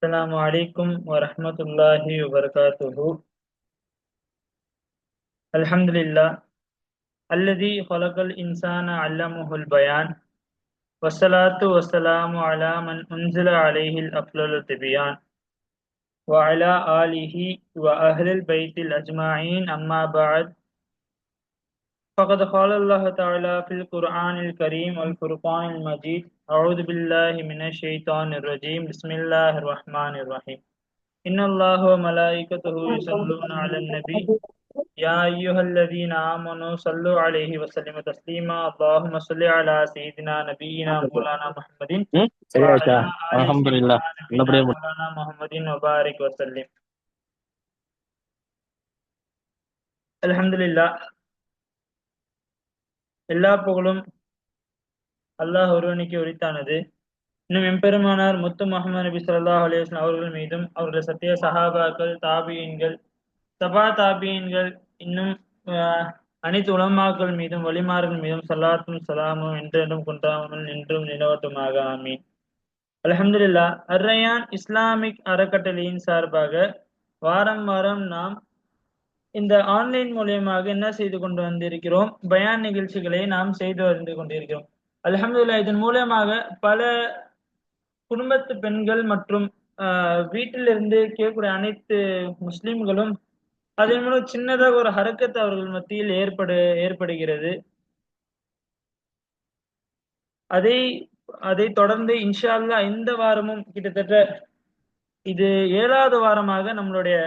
السلام عليكم ورحمة الله وبركاته. الحمد لله الذي خلق الإنسان علمه البيان، والصلاة والسلام على من أنزل عليه الأفضل التبيان، وعلى آله وأهل البيت الأجمعين. أما بعد، فقد قال الله تعالى في القرآن الكريم والفرقان المجيد: أعوذ بالله من الشيطان الرجيم. بسم الله الرحمن الرحيم. إن الله وملائكته يصلون على النبي يا أيها الذين آمنوا صلوا عليه وسلموا تسليما. اللهم صل على سيدنا نبينا مولانا محمد சரியாச்சா? وعلى آل அல்ஹம்துலில்லாஹ். سيدنا نبينا நல்லபடியா مولانا محمد وبارك وسلم. அல்ஹம்துலில்லாஹ். எல்லா புகழும் அல்லாஹ் ஒருவனுக்கு உரித்தானது. இன்னும் எம்பெருமானார் முத்து முஹம்மது நபி ஸல்லல்லாஹு அலைஹி வஸல்லம் அவர்கள் மீதும் அவருடைய சத்திய சஹாபாக்கள், தாபியீன்கள், தபா தாபியீன்கள், இன்னும் அனைத்து உலமாக்கள் மீதும் வலிமார்கள் மீதும் ஸலாத்தும் ஸலாமும் என்றென்றும் குன்றாமல் நின்றும் நிலவட்டுமாக. ஆமீன். அல்ஹம்துலில்லாஹ். அர்-ரய்யான் இஸ்லாமிக் அறக்கட்டளையின் சார்பாக வாரம் வாரம் நாம் இந்த ஆன்லைன் மூலியமாக என்ன செய்து கொண்டு வந்திருக்கிறோம்? பயான் நிகழ்ச்சிகளை நாம் செய்து வந்து கொண்டிருக்கிறோம். அல்ஹம்துலில்லாஹ். இதன் மூலமாக பல குடும்பத்து பெண்கள் மற்றும் வீட்டிலிருந்து கேட்கக்கூடிய அனைத்து முஸ்லிம்களும் அதன் மூலம் சின்னதாக ஒரு ஹரக்கத் அவர்கள் மத்தியில் ஏற்படுகிறது. அதை தொடர்ந்து இன்ஷா அல்லாஹ் இந்த வாரமும் கிட்டத்தட்ட இது 7வது வாரமாக நம்மளுடைய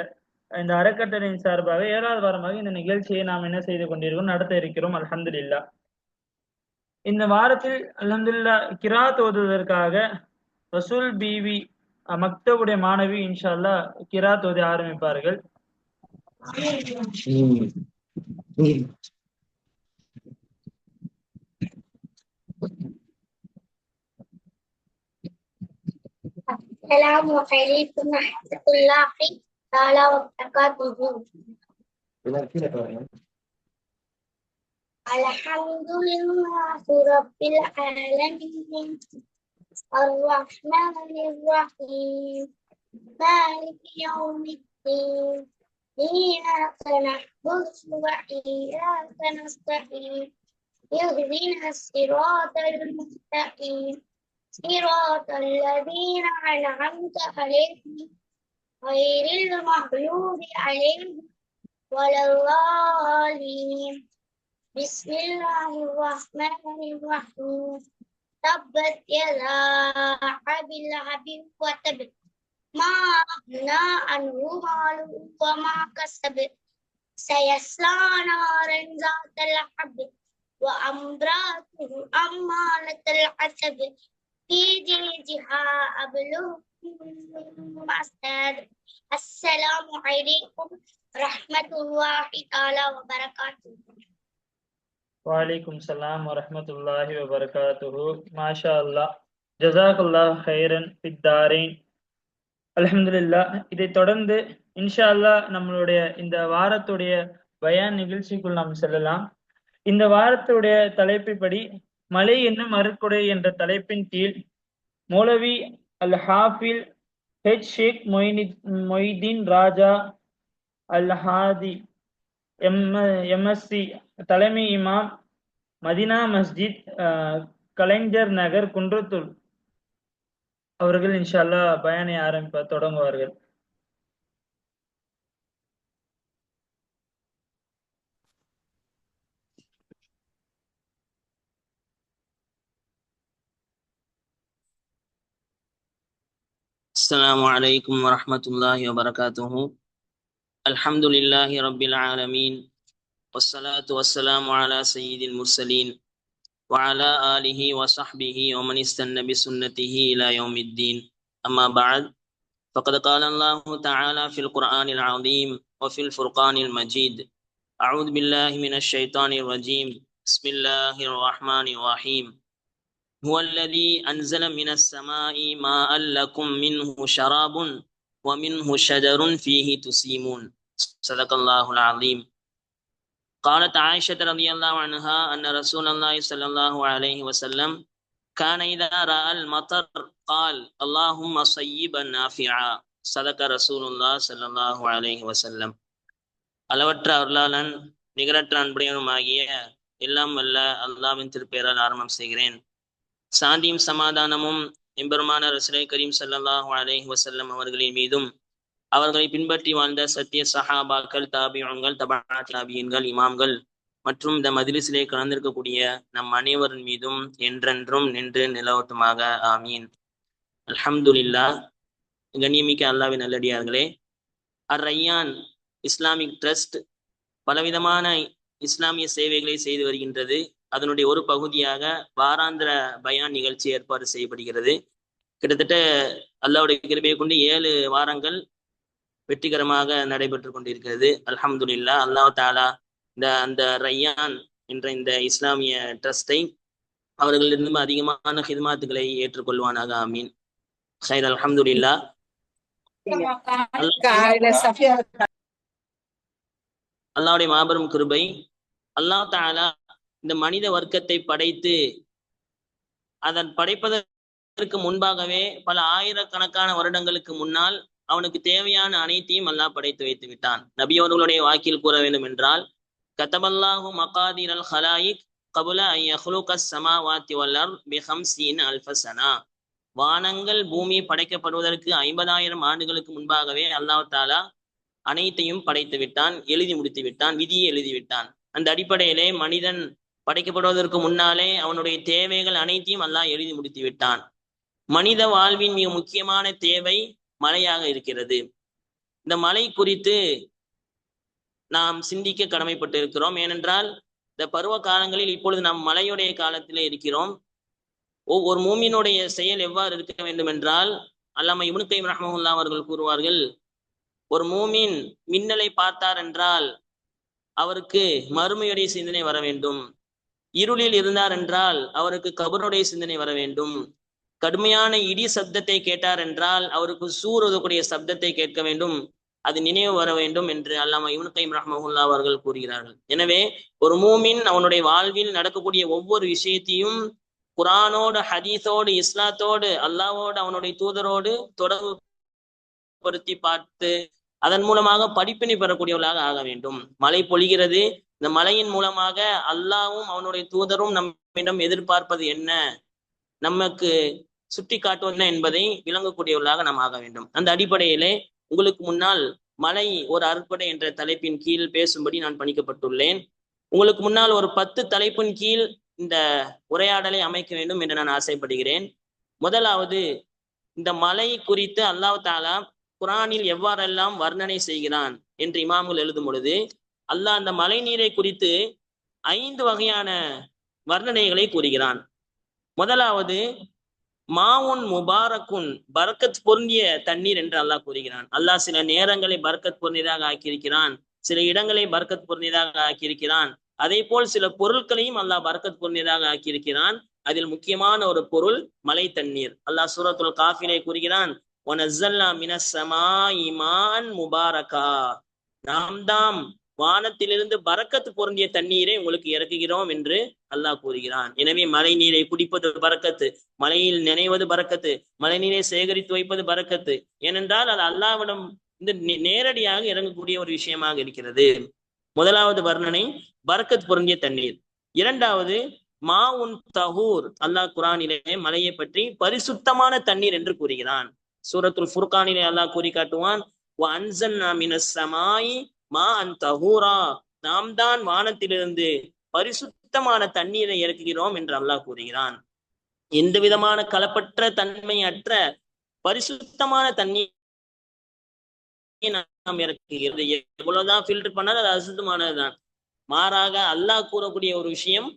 இந்த அறக்கட்டளையின் சார்பாக 7வது வாரமாக இந்த நிகழ்ச்சியை நாம் என்ன செய்து கொண்டிருக்கிறோம், நடத்த இருக்கிறோம். அல்ஹம்துலில்லாஹ். இந்த வாரத்தில் அல்ஹம்துலில்லாஹ் கிராத் ஓதுவதற்காக ரசூல் பிவி மக்தபுடைய மாணவி இன்ஷா அல்லாஹ் கிராத் ஓதி ஆரம்பிப்பார்கள். السلام عليكم ورحمة الله تعالى وبركاته. الحمد لله رب العالمين الرحمن الرحيم مالك يوم الدين إياك نعبد وإياك نستعين اهدنا الصراط المستقيم صراط الذين أنعمت عليهم غير المغضوب عليهم ولا الضالين. بسم الله الرحمن الرحيم. تبت يدا أبي لهب وتب ما أغنى عنه ماله وما كسب سيصلى نارا ذات لهب وامرأته حمالة الحطب في جيدها حبل من مسد. السلام عليكم ورحمة الله تعالى وبركاته. வலைக்கும் சலாம் வரஹ்மத்துல்லாஹி வபரகாத்துஹு. மாஷா அல்லாஹ், ஜஸாக்கல்லாஹ் ஹைரன் ஃபித்தாரீன். அல்ஹம்துலில்லாஹ். இதை தொடர்ந்து இன்ஷா அல்லாஹ் நம்மளுடைய இந்த வாரத்துடைய பயான் நிகழ்ச்சிக்குள் நாம் செல்லலாம். இந்த வாரத்துடைய தலைப்பின்படி மலை என்னும் அருட்கொடை என்ற தலைப்பின் கீழ் மௌலவி அல் ஹாஃபில் ஹெச் ஷேக் மொய்தீன் ராஜா அல் ஹாதி எம்எஸ்சி தலைமை இமாம், மதினா மஸ்ஜித், கலைஞர் நகர், குன்றத்தூர் அவர்கள் இன்ஷா அல்லாஹ் பயானை தொடங்குவார்கள். السلام عليكم ورحمة الله وبركاته. الحمد لله رب العالمين، والصلاة والسلام على سيد المرسلين وعلى آله وصحبه ومن استنى بسنته إلى يوم الدين. أما بعد، فقد قال الله تعالى في القرآن العظيم وفي الفرقان المجيد: أعوذ بالله من الشيطان الرجيم. بسم الله الرحمن الرحيم. هو الذي أنزل من السماء ماء لكم منه شراب ومنه شجر فيه تسيمون. صدق الله العظيم. قالت عائشة رضي الله عنها أن رسول الله صلى الله عليه وسلم كان إذا رأى المطر قال اللهم صيبا نافعا صدق رسول الله صلى الله عليه وسلم. அளவற்ற அருளாளன் நிகரற்ற அன்புடையனுமாகிய எல்லாம் வல்ல அல்லாஹ்வின் திருப்பெயரால் ஆரம்பம் செய்கிறேன். சாந்தியும் சமாதானமும் எம்பெருமான ரசூலை கரீம் ஸல்லல்லாஹு அலைஹி வஸல்லம் அவர்களின் மீதும் அவர்களை பின்பற்றி வாழ்ந்த சத்திய சஹாபாக்கள், தாபிஈன்கள், தபா தாபிஈன்கள், இமாம்கள் மற்றும் இந்த மஜ்லிஸிலே கலந்திருக்கக்கூடிய நம் அனைவரின் மீதும் என்றென்றும் நின்று நிலவட்டுமாக. ஆமீன். அல்ஹம்துலில்லாஹ். கண்ணியமிக்க அல்லாஹ்வின் நல்லடியார்களே, அர்-ரையான் இஸ்லாமிக் ட்ரஸ்ட் பலவிதமான இஸ்லாமிய சேவைகளை செய்து வருகின்றது. அதனுடைய ஒரு பகுதியாக வாராந்திர பயான் நிகழ்ச்சி ஏற்பாடு செய்யப்படுகிறது. கிட்டத்தட்ட அல்லாஹ்வுடைய கிருபையை கொண்டு 7 வாரங்கள் வெற்றிகரமாக நடைபெற்று கொண்டிருக்கிறது. அல்ஹம்துலில்லாஹ். அல்லாஹ் தஆலா அந்த ரையான் என்ற இந்த இஸ்லாமிய ட்ரஸ்டை அவர்களிடம் அதிகமான ஹித்மாத்துகளை ஏற்றுக்கொள்வானாக. ஆமீன். ஹைர். அல்ஹம்துலில்லாஹ். அல்லாஹ்வுடைய மாபெரும் கிருபை, அல்லாஹ் தஆலா இந்த மனித வர்க்கத்தை படைத்து அதன் படைப்பதற்கு முன்பாகவே பல ஆயிரக்கணக்கான வருடங்களுக்கு முன்னால் அவனுக்கு தேவையான அனைத்தையும் அல்லாஹ் படைத்து வைத்து விட்டான். நபியவர்களுடைய வாக்கில் கூற வேண்டும் என்றால், கதபல்லாஹு மகாதிரல் ஹலாயிக் கபுல அன் யஹ்லுகஸ் ஸமாவாத்தி வல் அர்த் பி 50 அல்ஃப ஸனா. வானங்கள் பூமி படைக்கப்படுவதற்கு 50,000 ஆண்டுகளுக்கு முன்பாகவே அல்லாஹ் தஆலா அனைத்தையும் படைத்து விட்டான், எழுதி முடித்து விட்டான், விதியை எழுதி விட்டான். அந்த அடிப்படையிலே மனிதன் படைக்கப்படுவதற்கு முன்னாலே அவனுடைய தேவைகள் அனைத்தையும் அல்லாஹ் எழுதி முடித்து விட்டான். மனித வாழ்வின் மிக முக்கியமான தேவை மழையாக இருக்கிறது. இந்த மழை குறித்து நாம் சிந்திக்க கடமைப்பட்டு இருக்கிறோம். ஏனென்றால் இந்த பருவ காலங்களில் இப்பொழுது நாம் மழையுடைய காலத்திலே இருக்கிறோம். ஒரு மூமினுடைய செயல் எவ்வாறு இருக்க வேண்டும் என்றால், அல்லாமா இப்னு கய்யிம் ரஹ்மத்துல்லாஹி அவர்கள் கூறுவார்கள், ஒரு மூமின் மின்னலை பார்த்தார் என்றால் அவருக்கு மறுமையுடைய சிந்தனை வர வேண்டும். இருளில் இருந்தார் என்றால் அவருக்கு கபருடைய சிந்தனை வர வேண்டும். கடுமையான இடி சப்தத்தை கேட்டார் என்றால் அவருக்கு சூறுவதற்குரிய சப்தத்தை கேட்க வேண்டும், அது நினைவு வர வேண்டும் என்று அல்லாமா இப்னு கய்யிம் ரஹ்மத்துல்லாஹி அவர்கள் கூறுகிறார்கள். எனவே ஒரு மூமின் அவனுடைய வாழ்வில் நடக்கக்கூடிய ஒவ்வொரு விஷயத்தையும் குர்ஆனோடு, ஹதீஸோடு, இஸ்லாத்தோடு, அல்லாஹ்வோடு, அவனுடைய தூதரோடு தொடர்பு படுத்தி பார்த்து அதன் மூலமாக படிப்பினை பெறக்கூடியவர்களாக ஆக வேண்டும். மழை பொழிகிறது, இந்த மழையின் மூலமாக அல்லாஹ்வும் அவனுடைய தூதரும் நம்மிடம் எதிர்பார்ப்பது என்ன, நமக்கு சுட்டி காட்டுவது என்ன என்பதை விளங்கக்கூடியவர்களாக நாம் ஆக வேண்டும். அந்த அடிப்படையிலே உங்களுக்கு முன்னால் மழை ஒரு அற்புடை என்ற தலைப்பின் கீழ் பேசும்படி நான் பணிக்கப்பட்டுள்ளேன். உங்களுக்கு முன்னால் ஒரு 10 தலைப்பின் கீழ் இந்த உரையாடலை அமைக்க வேண்டும் என்று நான் ஆசைப்படுகிறேன். முதலாவது, இந்த மழை குறித்து அல்லாஹ் தஆலா குர்ஆனில் எவ்வாறெல்லாம் வர்ணனை செய்கிறான் என்று இமாம்கள் எழுதும் பொழுது, அல்லாஹ் அந்த மழை நீரை குறித்து 5 வகையான வர்ணனைகளை கூறுகிறான். முதலாவது, மாவுன் முபாரக்குன், பரக்கத் பொருந்திய தண்ணீர் என்று அல்லாஹ் கூறுகிறான். அல்லாஹ் சில நேரங்களை பரக்கத் பொருந்தியதாக ஆக்கியிருக்கிறான், சில இடங்களை பரக்கத் பொருந்தியதாக ஆக்கியிருக்கிறான். அதே போல் சில பொருட்களையும் அல்லாஹ் பரக்கத் பொருந்தியதாக ஆக்கியிருக்கிறான். அதில் முக்கியமான ஒரு பொருள் மழை தண்ணீர். அல்லாஹ் சூரத்துல் காஃபிலே கூறுகிறான், வனஸ்ஸல்னா மினஸ் ஸமாஇ மாஅன் முபாரகா, நாம் தாம் வானத்திலிருந்து பரக்கத்து பொருந்திய தண்ணீரை உங்களுக்கு இறக்குகிறோம் என்று அல்லாஹ் கூறுகிறான். எனவே மழை நீரை குடிப்பது பரக்கத்து, மழையில் நினைவது பரக்கத்து, மழை நீரை சேகரித்து வைப்பது பரக்கத்து. ஏனென்றால் அது அல்லாஹ்விடம் இந்த நேரடியாக இறங்கக்கூடிய ஒரு விஷயமாக இருக்கிறது. முதலாவது வர்ணனை பரக்கத் பொருந்திய தண்ணீர். இரண்டாவது, மாவுன் தஹூர், அல்லாஹ் குர்ஆனிலே மழையை பற்றி பரிசுத்தமான தண்ணீர் என்று கூறுகிறான். சூரத்துல் ஃபுர்கானிலே அல்லாஹ் கூறி காட்டுவான், வ அன்ஸல்னா மினஸ் ஸமாஇ மாஅன் தஹூரா, நாம் தான் வானத்திலிருந்து பரிசுத்தமான தண்ணீரை இறக்குகிறோம் என்று அல்லாஹ் கூறுகிறான். எந்த விதமான கலப்பற்ற தன்மையற்ற பரிசுத்தமான தண்ணீர் நாம் இறக்குகிறது. எவ்வளவுதான் ஃபில்டர் பண்ணாலும் அது அசுத்தமானதுதான். மாறாக அல்லாஹ் கூறக்கூடிய ஒரு விஷயம்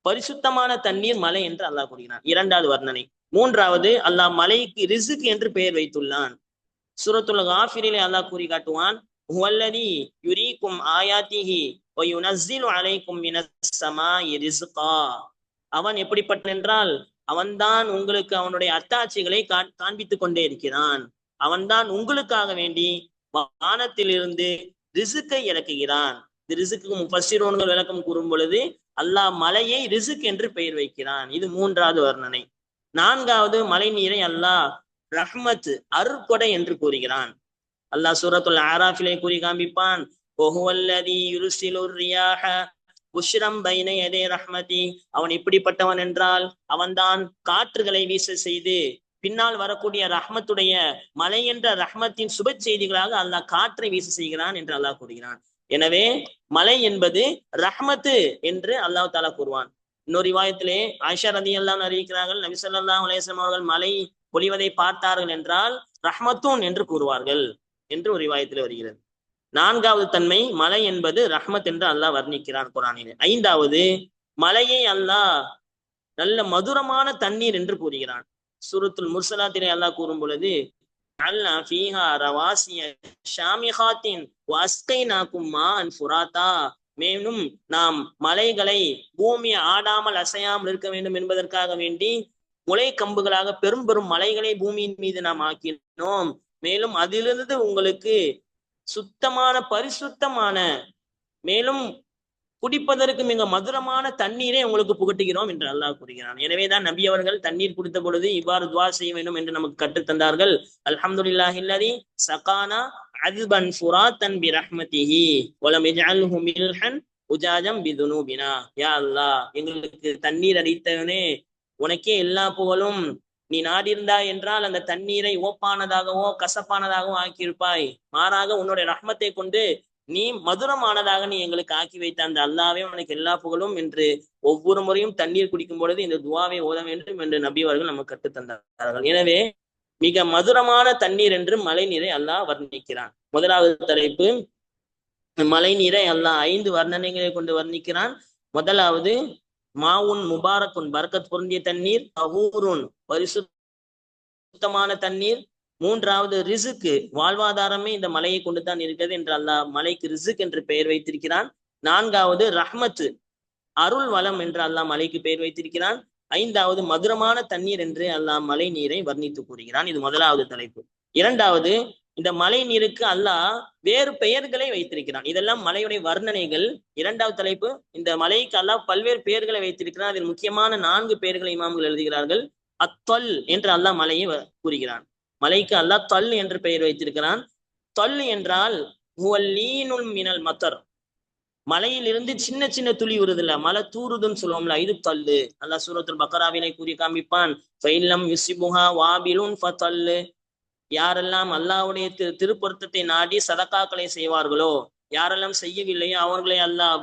பரிசுத்தமான தண்ணீர் மழை என்று அல்லாஹ் கூறுகிறான். இரண்டாவது வர்ணனை. மூன்றாவது, அல்லாஹ் மலைக்கு ரிஸ்க் என்று பெயர் வைத்துள்ளான். சூரத்துல் காஃபிரிலே அல்லாஹ் கூறி காட்டுவான், ஹுவல்லதி யுரீக்கும் ஆயாத்திஹி வ யுனஸ்ஸிலு அலைக்கும் மினஸ் ஸமாஇ ரிஸ்கா, அவன் எப்படிப்பட்டவன் என்றால் அவன்தான் உங்களுக்கு அவனுடைய அத்தாட்சிகளை காண்பித்துக் கொண்டே இருக்கிறான். அவன்தான் உங்களுக்காக வேண்டி வானத்திலிருந்து ரிஸ்கை இறக்குகிறான். இந்த ரிஸ்க்கு முஃபஸ்ஸிரூன்கள் விளக்கம் கூறும் பொழுது அல்லாஹ் மலையை ரிசுக் என்று பெயர் வைக்கிறான். இது மூன்றாவது வர்ணனை. நான்காவது மழை நீரை அல்லாஹ் ரஹ்மத் அருட்கொடை என்று கூறுகிறான். அல்லாஹ் சூரத்துல் ஆராஃபிலே கூறி காண்பிப்பான், அவன் எப்படிப்பட்டவன் என்றால் அவன்தான் காற்றுகளை வீச செய்து பின்னால் வரக்கூடிய ரஹ்மத்துடைய மலை என்ற ரஹ்மத்தின் சுப செய்திகளாக அல்லாஹ் காற்றை வீச செய்கிறான் என்று அல்லாஹ் கூறுகிறான். எனவே மலை என்பது ரஹ்மத்து என்று அல்லாஹ் தாலா கூறுவான். இன்னொரு ரிவாயத்திலே ஆயிஷா ரலியல்லாஹு அறிவிக்கிறார்கள், நபி ஸல்லல்லாஹு அலைஹி வஸல்லம் அவர்கள் மலை பொழிவதை பார்த்தார்கள் என்றால் ரஹ்மத்துன் என்று கூறுவார்கள் என்று ஒரு ரிவாயத்தில் வருகிறது. நான்காவது தன்மை மலை என்பது ரஹ்மத் என்று அல்லாஹ் வர்ணிக்கிறான் குர்ஆனிலே. ஐந்தாவது மலையை அல்லாஹ் நல்ல மதுரமான தண்ணீர் என்று கூறுகிறான். சூரத்துல் முர்சலாத்திலே அல்லாஹ் கூறும் பொழுது மேலும் நாம் மலைகளை பூமி ஆடாமல் அசையாமல் இருக்க வேண்டும் என்பதற்காக வேண்டி முளை கம்புகளாக பெரும் பெரும் மலைகளை பூமியின் மீது நாம் ஆக்கினோம். மேலும் அதிலிருந்து உங்களுக்கு சுத்தமான பரிசுத்தமான மேலும் குடிப்பதற்கு மிக மதுரமான தண்ணீரை உங்களுக்கு புகட்டுகிறோம் என்று அல்லாஹ் கூறுகிறான். எனவேதான் நபி அவர்கள் தண்ணீர் குடித்த பொழுது இவ்வாறு துவா செய்ய வேண்டும் என்று நமக்கு கற்றுத்தந்தார்கள். அல்ஹம்துலில்லாஹில்லதி சகானா அஸ்பன் ஃபுராத்தன் பிரஹ்மதிஹி வலம் யஜ்அல்ஹு மில்ஹன் உஜாஜம் பிதுனூபினா. யா அல்லாஹ், எங்களுக்கு தண்ணீர் அளித்தவனே உனக்கே எல்லா புகழும். நீ நாடியிருந்தாய் என்றால் அந்த தண்ணீரை ஓப்பானதாகவோ கசப்பானதாகவோ ஆக்கியிருப்பாய். மாறாக உன்னுடைய ரஹ்மத்தை கொண்டு நீ மதுரமானதாக நீ எங்களுக்கு ஆக்கி வைத்த அந்த அல்லாவே உனக்கு எல்லா புகழும் என்று ஒவ்வொரு முறையும் தண்ணீர் குடிக்கும் பொழுது இந்த துவாவை ஓத வேண்டும் என்று நபி அவர்கள் நமக்கு கற்றுத்தந்தார்கள். எனவே மிக மதுரமான தண்ணீர் என்று மழை நீரை அல்லாஹ் வர்ணிக்கிறான். முதலாவது தலைப்பு, மழை நீரை அல்லாஹ் 5 வர்ணனைகளை கொண்டு வர்ணிக்கிறான். முதலாவது மாவுன் முபாரக்குன், பரக்கத் பொருந்திய தண்ணீர். தஹூருன், பரிசுத்தமான தண்ணீர். மூன்றாவது ரிசுக்கு, வாழ்வாதாரமே இந்த மலையை கொண்டுதான் இருக்கிறது என்று அல்லாஹ் மலைக்கு ரிசுக் என்று பெயர் வைத்திருக்கிறான். நான்காவது ரஹ்மத்து, அருள் வளம் என்று அல்லாஹ் மலைக்கு பெயர் வைத்திருக்கிறான். ஐந்தாவது மதுரமான தண்ணீர் என்று அல்லாஹ் மழை நீரை வர்ணித்து கூறுகிறான். இது முதலாவது தலைப்பு. இரண்டாவது, இந்த மழை நீருக்கு அல்லாஹ் வேறு பெயர்களை வைத்திருக்கிறான். இதெல்லாம் மலையுடைய வர்ணனைகள். இரண்டாவது தலைப்பு, இந்த மலைக்கு அல்லாஹ் பல்வேறு பெயர்களை வைத்திருக்கிறான். அதில் முக்கியமான 4 பெயர்களை இமாம்கள் எழுதுகிறார்கள். அத்தொல் என்று அல்லாஹ் மலையை கூறுகிறான். மலைக்கு அல்லாஹ் தொல் என்று பெயர் வைத்திருக்கிறான். தொல் என்றால் மினல் மத்தர், மலையிலிருந்து சின்ன சின்ன துளி வருதுல்ல, மலை தூறுதுன்னு சொல்லுவோம்ல, இது தொல்லு. அல்லாஹ் சூரத்துல் பக்கராவிலே கூறி காண்பிப்பான், ஃபைல்லம் யுஸிபுஹா வாபிலுன் ஃபதல்லு. யாரெல்லாம் அல்லாஹ்வுடைய திருப்பொருத்தத்தை நாடி சதகாக்களை செய்வார்களோ, யாரெல்லாம் செய்யவில்லையோ அவர்களை அல்லாஹ்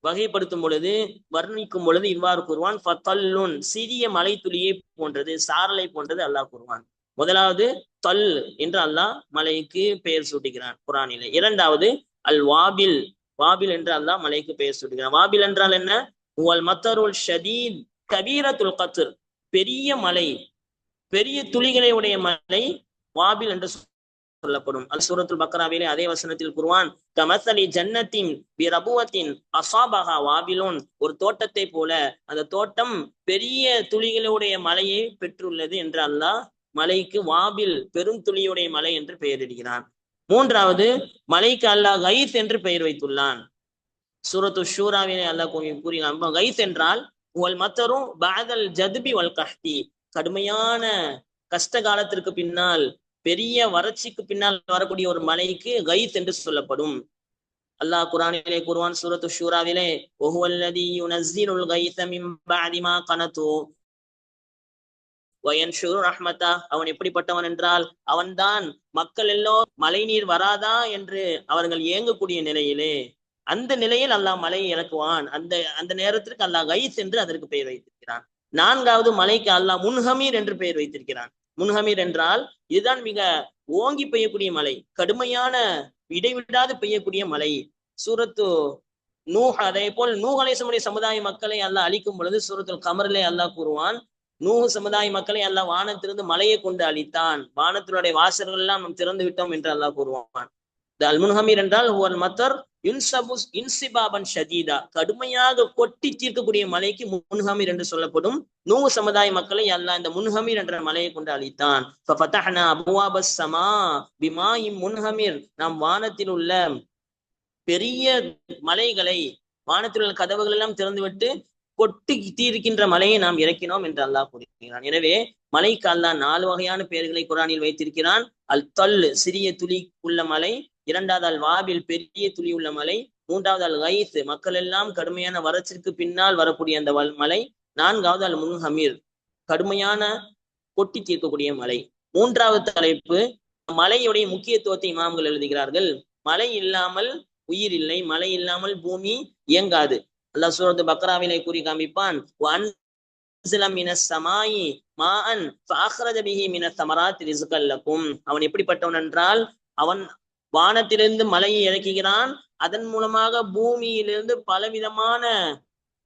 வகைப்படுத்தும் பொழுது வர்ணிக்கும் பொழுது இவ்வாறு கூறுவான், ஃபதல்லுன், சிறிய மலை துளியை போன்றது, சாரலை போன்றது அல்லாஹ் கூறுவான். முதலாவது தொல் என்று அல்லாஹ் மலைக்கு பெயர் சூட்டுகிறான் குர்ஆனிலே. இரண்டாவது அல் வாபில், வாபில் என்று அல்லாஹ் மலைக்கு பெயர் சூட்டுகிறான். வாபில் என்றால் என்ன? உல் மத்தருல் ஷதீத் கபீரத்துல் கத்ர், பெரிய மலை, பெரிய துளிகளை உடைய மலை வாபில் என்று சொல்லப்படும். அல் சூரத்துல் பக்ராவிலே அதே வசனத்தில் கூறுவான், கமஸலி ஜன்னத்தின் பிரபுவத்தின் அஸாபஹா வாபிலுன், ஒரு தோட்டத்தை போல அந்த தோட்டம் பெரிய துளிகளுடைய மலையை பெற்றுள்ளது என்று அல்லாஹ் மலைக்கு வாபில், பெரும் துளியுடைய மலை என்று பெயரிடுகிறான். மூன்றாவது, மலைக்கு அல்லாஹ் கைஸ் என்று பெயர் வைத்துள்ளான். சூரத்து ஷூராவிலே அல்லாஹ் கூறினான், கைஸ் என்றால் உல் மத்தரும் பாதல் ஜதுபி வல் கஹ்தி, கடுமையான கஷ்ட காலத்திற்கு பின்னால், பெரிய வறட்சிக்கு பின்னால் வரக்கூடிய ஒரு மலைக்கு கைஸ் என்று சொல்லப்படும். அல்லாஹ் குர்ஆனிலே கூறுவான் சூரத்து ஷூராவிலே, வஹுவல்லதி யுனஸ்ஸிலுல் கைஸ மின் பஅதி மா கனது வயன்ஷுரு ரஹ்மத்தா. அவன் எப்படிப்பட்டவன் என்றால் அவன்தான் மக்கள் எல்லோரும் மழை நீர் வராதா என்று அவர்கள் ஏங்கக்கூடிய நிலையிலே, அந்த நிலையில் அல்லாஹ் மலையை இறக்குவான். அந்த நேரத்திற்கு அல்லாஹ் கைஸ் என்று அதற்கு பெயர் வைத்திருக்கிறான். நான்காவது, மலைக்கு அல்லாஹ் முன்ஹமீர் என்று பெயர் வைத்திருக்கிறான். முன்ஹமீர் என்றால் இதுதான் மிக ஓங்கி பெய்யக்கூடிய மலை, கடுமையான இடைவிடாது பெய்யக்கூடிய மலை. சூரத்து நூஹ், அதே போல் நூஹ் அலைஹிஸ்ஸலாமுடைய சமுதாய மக்களை அல்லாஹ் அழிக்கும் பொழுது சூரத்துல் கமரிலே அல்லாஹ் கூறுவான், நூஹ் சமுதாய மக்களை அல்லாஹ் வானத்திலிருந்து மலையை கொண்டு அழித்தான், வானத்தினுடைய வாசல்கள் எல்லாம் நாம் திறந்து விட்டோம் என்று அல்லாஹ் கூறுவான். அல் முன்ஹமீர் என்றால் ஹுவல் மத்தர் யுன்சபுஸ் இன்சிபாபன் ஷதீதா, கடுமையாக கொட்டி தீர்க்கக்கூடிய மலைக்கு முன்ஹமீர் என்று சொல்லப்படும். நூஹ் சமுதாய மக்களை அல்லாஹ் இந்த முன்ஹமீர் என்ற மலையை கொண்டு அழித்தான். ஃபஃபதஹ்னா அப்வாபஸ் ஸமா பிமாஇம் முன்ஹமீர், நாம் வானத்தில் உள்ள பெரிய மலைகளை வானத்தில் உள்ள கதவுகள் எல்லாம் திறந்துவிட்டு கொட்டி தீர்க்கின்ற மலையை நாம் இறக்கினோம் என்று அல்லாஹ் கூறுகிறான். எனவே மலைக்கு அல்லாஹ் 4 வகையான பெயர்களை குரானில் வைத்திருக்கிறான். அல் தொல் சிறிய துளி உள்ள மலை, இரண்டாவது அல் வாபில் பெரிய துளி உள்ள மலை, மூன்றாவது அல் கைத் மக்கள் எல்லாம் கடுமையான வறட்சிக்கு பின்னால் வரக்கூடிய அந்த மலை, நான்காவது அல் முன்ஹமீர் கடுமையான கொட்டி தீர்க்கக்கூடிய மலை. மூன்றாவது தலைப்பு மலையுடைய முக்கியத்துவத்தை இமாம்கள் எழுதுகிறார்கள். மழை இல்லாமல் உயிர் இல்லை, மழை இல்லாமல் பூமி இயங்காது. அல்லாஹ் சூரத்து பக்ராவிலே கூறி காமிப்பான், அவன் எப்படிப்பட்டவன் என்றால் அவன் வானத்திலிருந்து மலையை இறக்குகிறான், அதன் மூலமாக பூமியிலிருந்து பலவிதமான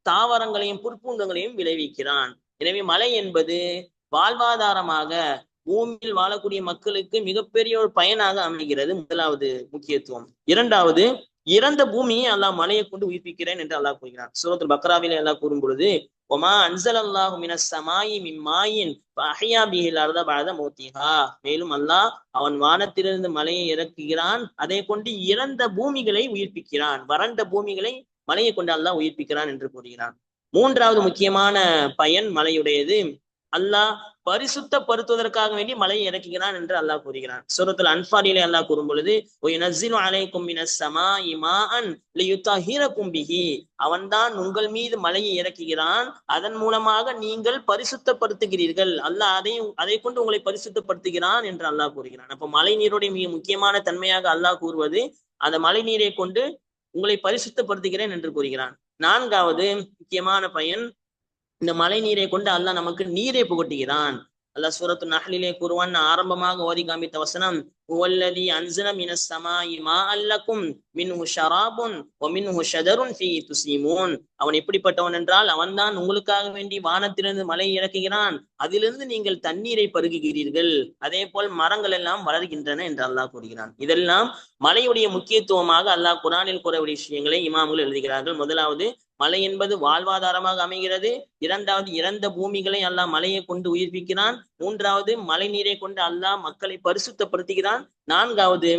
தாவரங்களையும் புற்பூண்டங்களையும் விளைவிக்கிறான். எனவே மழை என்பது வாழ்வாதாரமாக பூமியில் வாழக்கூடிய மக்களுக்கு மிகப்பெரிய ஒரு பயனாக அமைகிறது. முதலாவது முக்கியத்துவம். இரண்டாவது, இறந்த பூமியை அல்லாஹ் மலையை கொண்டு உயிர்ப்பிக்கிறேன் என்று அல்லாஹ் கூறுகிறான். சூரத்துல் பக்ராவிலே அல்லாஹ் கூறும் பொழுது, ஒமா அன்ஸலல்லாஹு மினஸ் ஸமாயி மின் மாயின் ஃபஅஹ்யா பிஹில் அர்த பஅத மௌத்திஹா, மேலும் அல்லாஹ் அவன் வானத்திலிருந்து மலையை இறக்குகிறான், அதை கொண்டு இறந்த பூமிகளை உயிர்ப்பிக்கிறான், வறண்ட பூமிகளை மலையை கொண்டு அல்லாஹ் உயிர்ப்பிக்கிறான் என்று கூறுகிறான். மூன்றாவது முக்கியமான பயன் மலையுடையது, அல்லாஹ் பரிசுத்தப்படுத்துவதற்காக வேண்டி மலையை இறக்குகிறான் என்று அல்லாஹ் கூறுகிறான். சூரத்துல் அன்ஃபாலிலே அல்லாஹ் கூறும் பொழுது, வயனஸ்ஸிலு அலைக்கும் மினஸ் ஸமாஇ மாஅன் லியுத்தஹிரகும் பிஹி, அவன்தான் உங்கள் மீது மலையை இறக்குகிறான், அதன் மூலமாக நீங்கள் பரிசுத்தப்படுத்துகிறீர்கள், அல்லாஹ் அதை கொண்டு உங்களை பரிசுத்தப்படுத்துகிறான் என்று அல்லாஹ் கூறுகிறான். அப்ப மழை நீருடைய மிக முக்கியமான தன்மையாக அல்லாஹ் கூறுவது, அந்த மழை நீரை கொண்டு உங்களை பரிசுத்தப்படுத்துகிறேன் என்று கூறுகிறான். நான்காவது முக்கியமான பயன், இந்த மழை நீரை கொண்டு அல்லாஹ் நமக்கு நீரை புகட்டுகிறான். அல்லாஹ் சூரத்து நஹ்லிலே கூறுவான், ஆரம்பமாக ஓதி காமித்த வசனம், ஹுவல்லதி அன்ஸல மினஸ் ஸமாஇ மாஅன் லக்கும் மின்ஹு ஷராபுன் வ மின்ஹு ஷஜருன் ஃபீஹி துஸீமூன், அவன் எப்படிப்பட்டவன் என்றால் அவன்தான் உங்களுக்காக வேண்டி வானத்திலிருந்து மழை இறக்குகிறான், அதிலிருந்து நீங்கள் தண்ணீரை பருகுகிறீர்கள், அதே போல் மரங்கள் எல்லாம் வளர்கின்றன என்று அல்லாஹ் கூறுகிறான். இதெல்லாம் மழையுடைய முக்கியத்துவமாக அல்லாஹ் குர்ஆனில் கூறக்கூடிய விஷயங்களை இமாம்கள் எழுதுகிறார்கள். முதலாவது, மழை என்பது வாழ்வாதாரமாக அமைகிறது. இரண்டாவது, இறந்த பூமிகளை அல்லாஹ் மழையை கொண்டு உயிர்ப்பிக்கிறான். மூன்றாவது, மழை நீரை கொண்டு அல்லாஹ் மக்களை பரிசுத்தப்படுத்துகிறான். நான்காவது,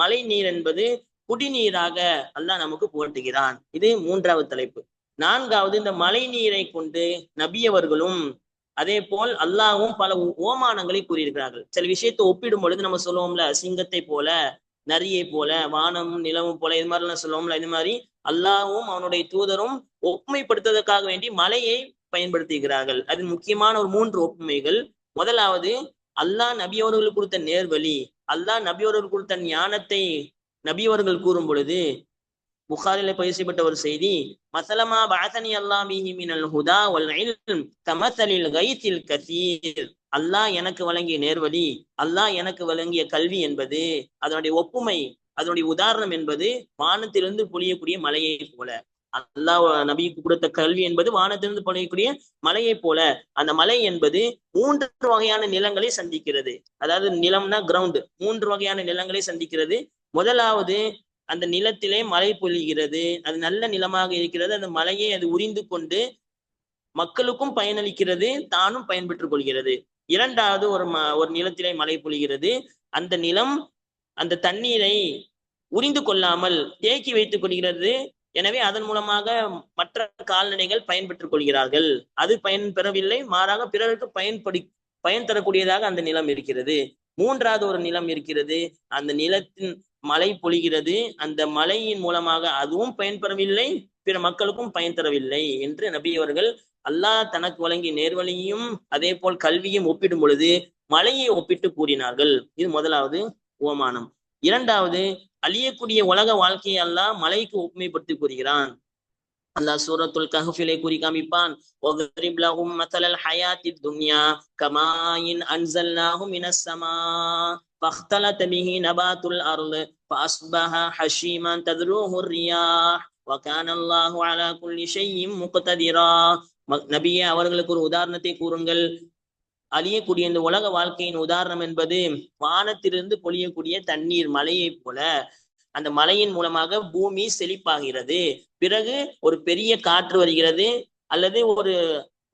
மழை நீர் என்பது குடிநீராக அல்லாஹ் நமக்கு புகட்டுகிறான். இது மூன்றாவது தலைப்பு. நான்காவது, இந்த மழை நீரை கொண்டு நபியவர்களும் அதே போல் அல்லாஹ்வும் பல ஓமானங்களை கூறியிருக்கிறார்கள். சில விஷயத்தை ஒப்பிடும் பொழுது நம்ம சொல்லுவோம்ல, சிங்கத்தை போல, நரியை போல, வானமும் நிலவும் போல, இது மாதிரிலாம் சொல்லுவோம்ல, இது மாதிரி அல்லாஹ்வும் அவனுடைய தூதரும் ஒப்புமைப்படுத்துவதற்காக வேண்டி மலையை பயன்படுத்துகிறார்கள். அது முக்கியமான ஒரு 3 ஒப்புமைகள். முதலாவது, அல்லாஹ் நபியவர்களுக்கு கொடுத்த நேர்வழி, அல்லாஹ் நபியவர்கள் கொடுத்த ஞானத்தை நபியவர்கள் கூறும் பொழுது புகாரில பதிவு செய்யப்பட்ட ஒரு செய்தி, மஸலமா பஅஸனி அல்லாஹ் பிஹி மினல் ஹுதா வல் இல்ம் கமஸலில் கைத்தில் கஸீர், அல்லாஹ் எனக்கு வழங்கிய நேர்வழி, அல்லாஹ் எனக்கு வழங்கிய கல்வி என்பது, அதனுடைய ஒப்புமை, அதனுடைய உதாரணம் என்பது வானத்திலிருந்து பொழியக்கூடிய மலையை போல. அல்லாஹ் நபிக்கு கொடுத்த கல்வி என்பது வானத்திலிருந்து பொழியக்கூடிய மலையை போல. அந்த மலை என்பது 3 வகையான நிலங்களை சந்திக்கிறது. அதாவது நிலம்னா கிரவுண்ட், 3 வகையான நிலங்களை சந்திக்கிறது. முதலாவது, அந்த நிலத்திலே மழை பொழிகிறது, அது நல்ல நிலமாக இருக்கிறது, அந்த மலையை அது உறிந்து கொண்டு மக்களுக்கும் பயனளிக்கிறது, தானும் பயன்பெற்றுக் கொள்கிறது. இரண்டாவது, ஒரு நிலத்திலே மழை பொழிகிறது, அந்த நிலம் அந்த தண்ணீரை உறிந்து கொள்ளாமல் தேக்கி வைத்துக் கொள்கிறது, எனவே அதன் மூலமாக மற்ற கால்நடைகள் பயன்பெற்றுக் கொள்கிறார்கள். அது பயன் பெறவில்லை, மாறாக பிறருக்கு பயன் தரக்கூடியதாக அந்த நிலம் இருக்கிறது. மூன்றாவது ஒரு நிலம் இருக்கிறது, அந்த நிலத்தின் மழை பொழிகிறது, அந்த மழையின் மூலமாக அதுவும் பயன்பெறவில்லை, பிற மக்களுக்கும் பயன் தரவில்லை என்று நபி அவர்கள் அல்லாஹ் தனக்கு வழங்கிய நேர்வழியையும் அதே போல் கல்வியும் ஒப்பிடும் பொழுது மழையை ஒப்பிட்டு கூறினார்கள். இது முதலாவது உவமானம். இரண்டாவது, அழியக்கூடிய உலக வாழ்க்கையை அல்லாஹ் மலைக்கு ஒப்புமைப்படுத்தி கூறுகிறான். அல்லாஹ் சூரத்துல் கஹ்ஃபிலே கூறி காமிப்பான், வக்ரிப் லஹும் மஸலல் ஹயாத்தித் துன்யா கமாயின் அன்ஸல்னாஹு மினஸ் ஸமா ஃபக்தலத பிஹி நபாத்துல் அர்த் ஃபஅஸ்பஹ ஹஷீமன் தத்ருஹு ரியாஹ் வகான அல்லாஹு அலா குல்லி ஷைஇன் முக்ததிரா. நபியே, அவர்களுக்கு ஒரு உதாரணத்தை கூறுங்கள். அழியக்கூடிய இந்த உலக வாழ்க்கையின் உதாரணம் என்பது வானத்திலிருந்து பொழியக்கூடிய தண்ணீர் மலையை போல. அந்த மலையின் மூலமாக பூமி செழிப்பாகிறது, பிறகு ஒரு பெரிய காற்று வருகிறது, அல்லது ஒரு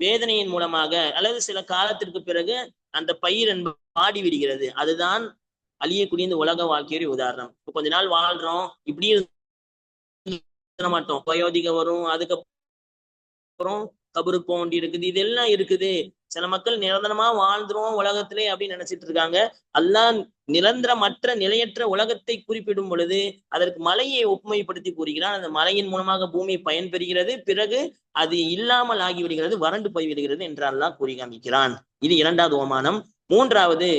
வேதனையின் மூலமாக, அல்லது சில காலத்திற்கு பிறகு அந்த பயிர் என்பது வாடி விடுகிறது. அதுதான் அழியக்கூடிய இந்த உலக வாழ்க்கையுடைய உதாரணம். கொஞ்ச நாள் வாழ்றோம், இப்படி மாட்டோம். வயோதிக வரும், அதுக்கப்புறம் கபருக்கு போக வேண்டி இருக்குது, இதெல்லாம் இருக்குது. சில மக்கள் நிரந்தரமா வாழ்ந்துரும் உலகத்திலே அப்படின்னு நினைச்சிட்டு இருக்காங்க. அல்லாஹ் நிரந்தரமற்ற நிலையற்ற உலகத்தை குறிப்பிடும் பொழுது அதற்கு மலையை ஒப்புமைப்படுத்தி கூறுகிறான். அந்த மலையின் மூலமாக பூமி பயன்பெறுகிறது, பிறகு அது இல்லாமல் ஆகிவிடுகிறது, வறண்டு போய்விடுகிறது என்று அல்லாஹ் கூறி காமிக்கிறான். இது இரண்டாவது ஓமானம். மூன்றாவது,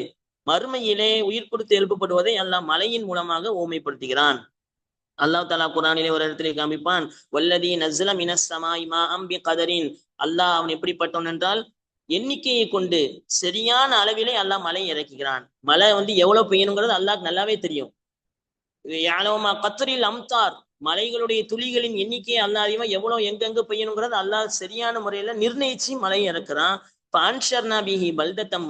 மறுமையிலே உயிர் கொடுத்து எழுப்பப்படுவதை அல்லாஹ் மலையின் மூலமாக ஓமைப்படுத்துகிறான். அல்லாஹ் தஆலா குர்ஆனிலே ஒரு இடத்திலே காமிப்பான், வல்லதி நஸ்ஸல மினஸ் ஸமாஇ மாஅம் பிகதரின். அல்லாஹ் அவன் எப்படிப்பட்டவன் என்றால் எண்ணிக்கையை கொண்டு சரியான அளவிலே அல்லாஹ் மலை இறக்குகிறான். மழை எவ்வளவு பெய்யணுங்கிறது அல்லாஹ்க்கு நல்லாவே தெரியும். யாலமா கத்ரில் அம்தார், மலைகளுடைய துளிகளின் எண்ணிக்கையை அல்லாஹ் அறிவா, எவ்வளவு எங்கெங்க பெய்யணுங்கிறது அல்லாஹ் சரியான முறையில நிர்ணயிச்சு மலை இறக்குறான்.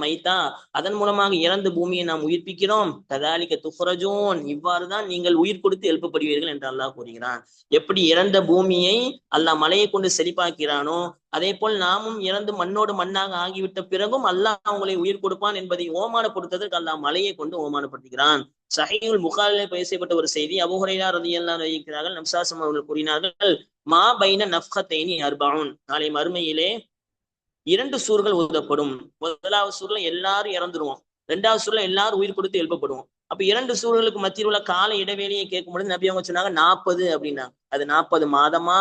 மைத்தா, அதன் மூலமாக இறந்த பூமியை நாம் உயிர்ப்பிக்கிறோம். கதாலிக துஃப்ரஜூன், இவ்வாறுதான் நீங்கள் உயிர் கொடுத்து எழுப்பப்படுவீர்கள் என்று அல்லாஹ் கூறுகிறான். எப்படி இறந்த பூமியை அல்லாஹ் மலையை கொண்டு செழிப்பாக்கிறானோ அதே போல் நாமும் இறந்து மண்ணோடு மண்ணாக ஆகிவிட்ட பிறகும் அல்லாஹ் அவங்களை உயிர் கொடுப்பான் என்பதை ஓமானப்படுத்துவதற்கு அல்லாஹ் மலையை கொண்டு ஓமானப்படுத்துகிறான். சஹீஹுல் புகாரிலே பேசப்பட்ட ஒரு செய்தி, அபூ ஹுரைரா ரலியல்லாஹு அன்ஹு அறிவிக்கிறார்கள், நபி ஸல்லல்லாஹு அலைஹி வஸல்லம் அவர்கள் கூறினார்கள், மா பைன நஃப்கத்தைனி அர்பஊன், நாளை மறுமையிலே 2 சூர்கள் ஊதப்படும். முதலாவது சூர்ல எல்லாரும் இறந்துருவோம், 2வது சூர்ல எல்லாரும் உயிர் கொடுத்து எழுப்பப்படுவோம். அப்ப 2 சூர்களுக்கு மத்தியில் உள்ள கால இடைவெளியை கேட்கும் பொழுது நபி அவங்க சொன்னாங்க 40 அப்படின்னாங்க. அது 40 மாதமா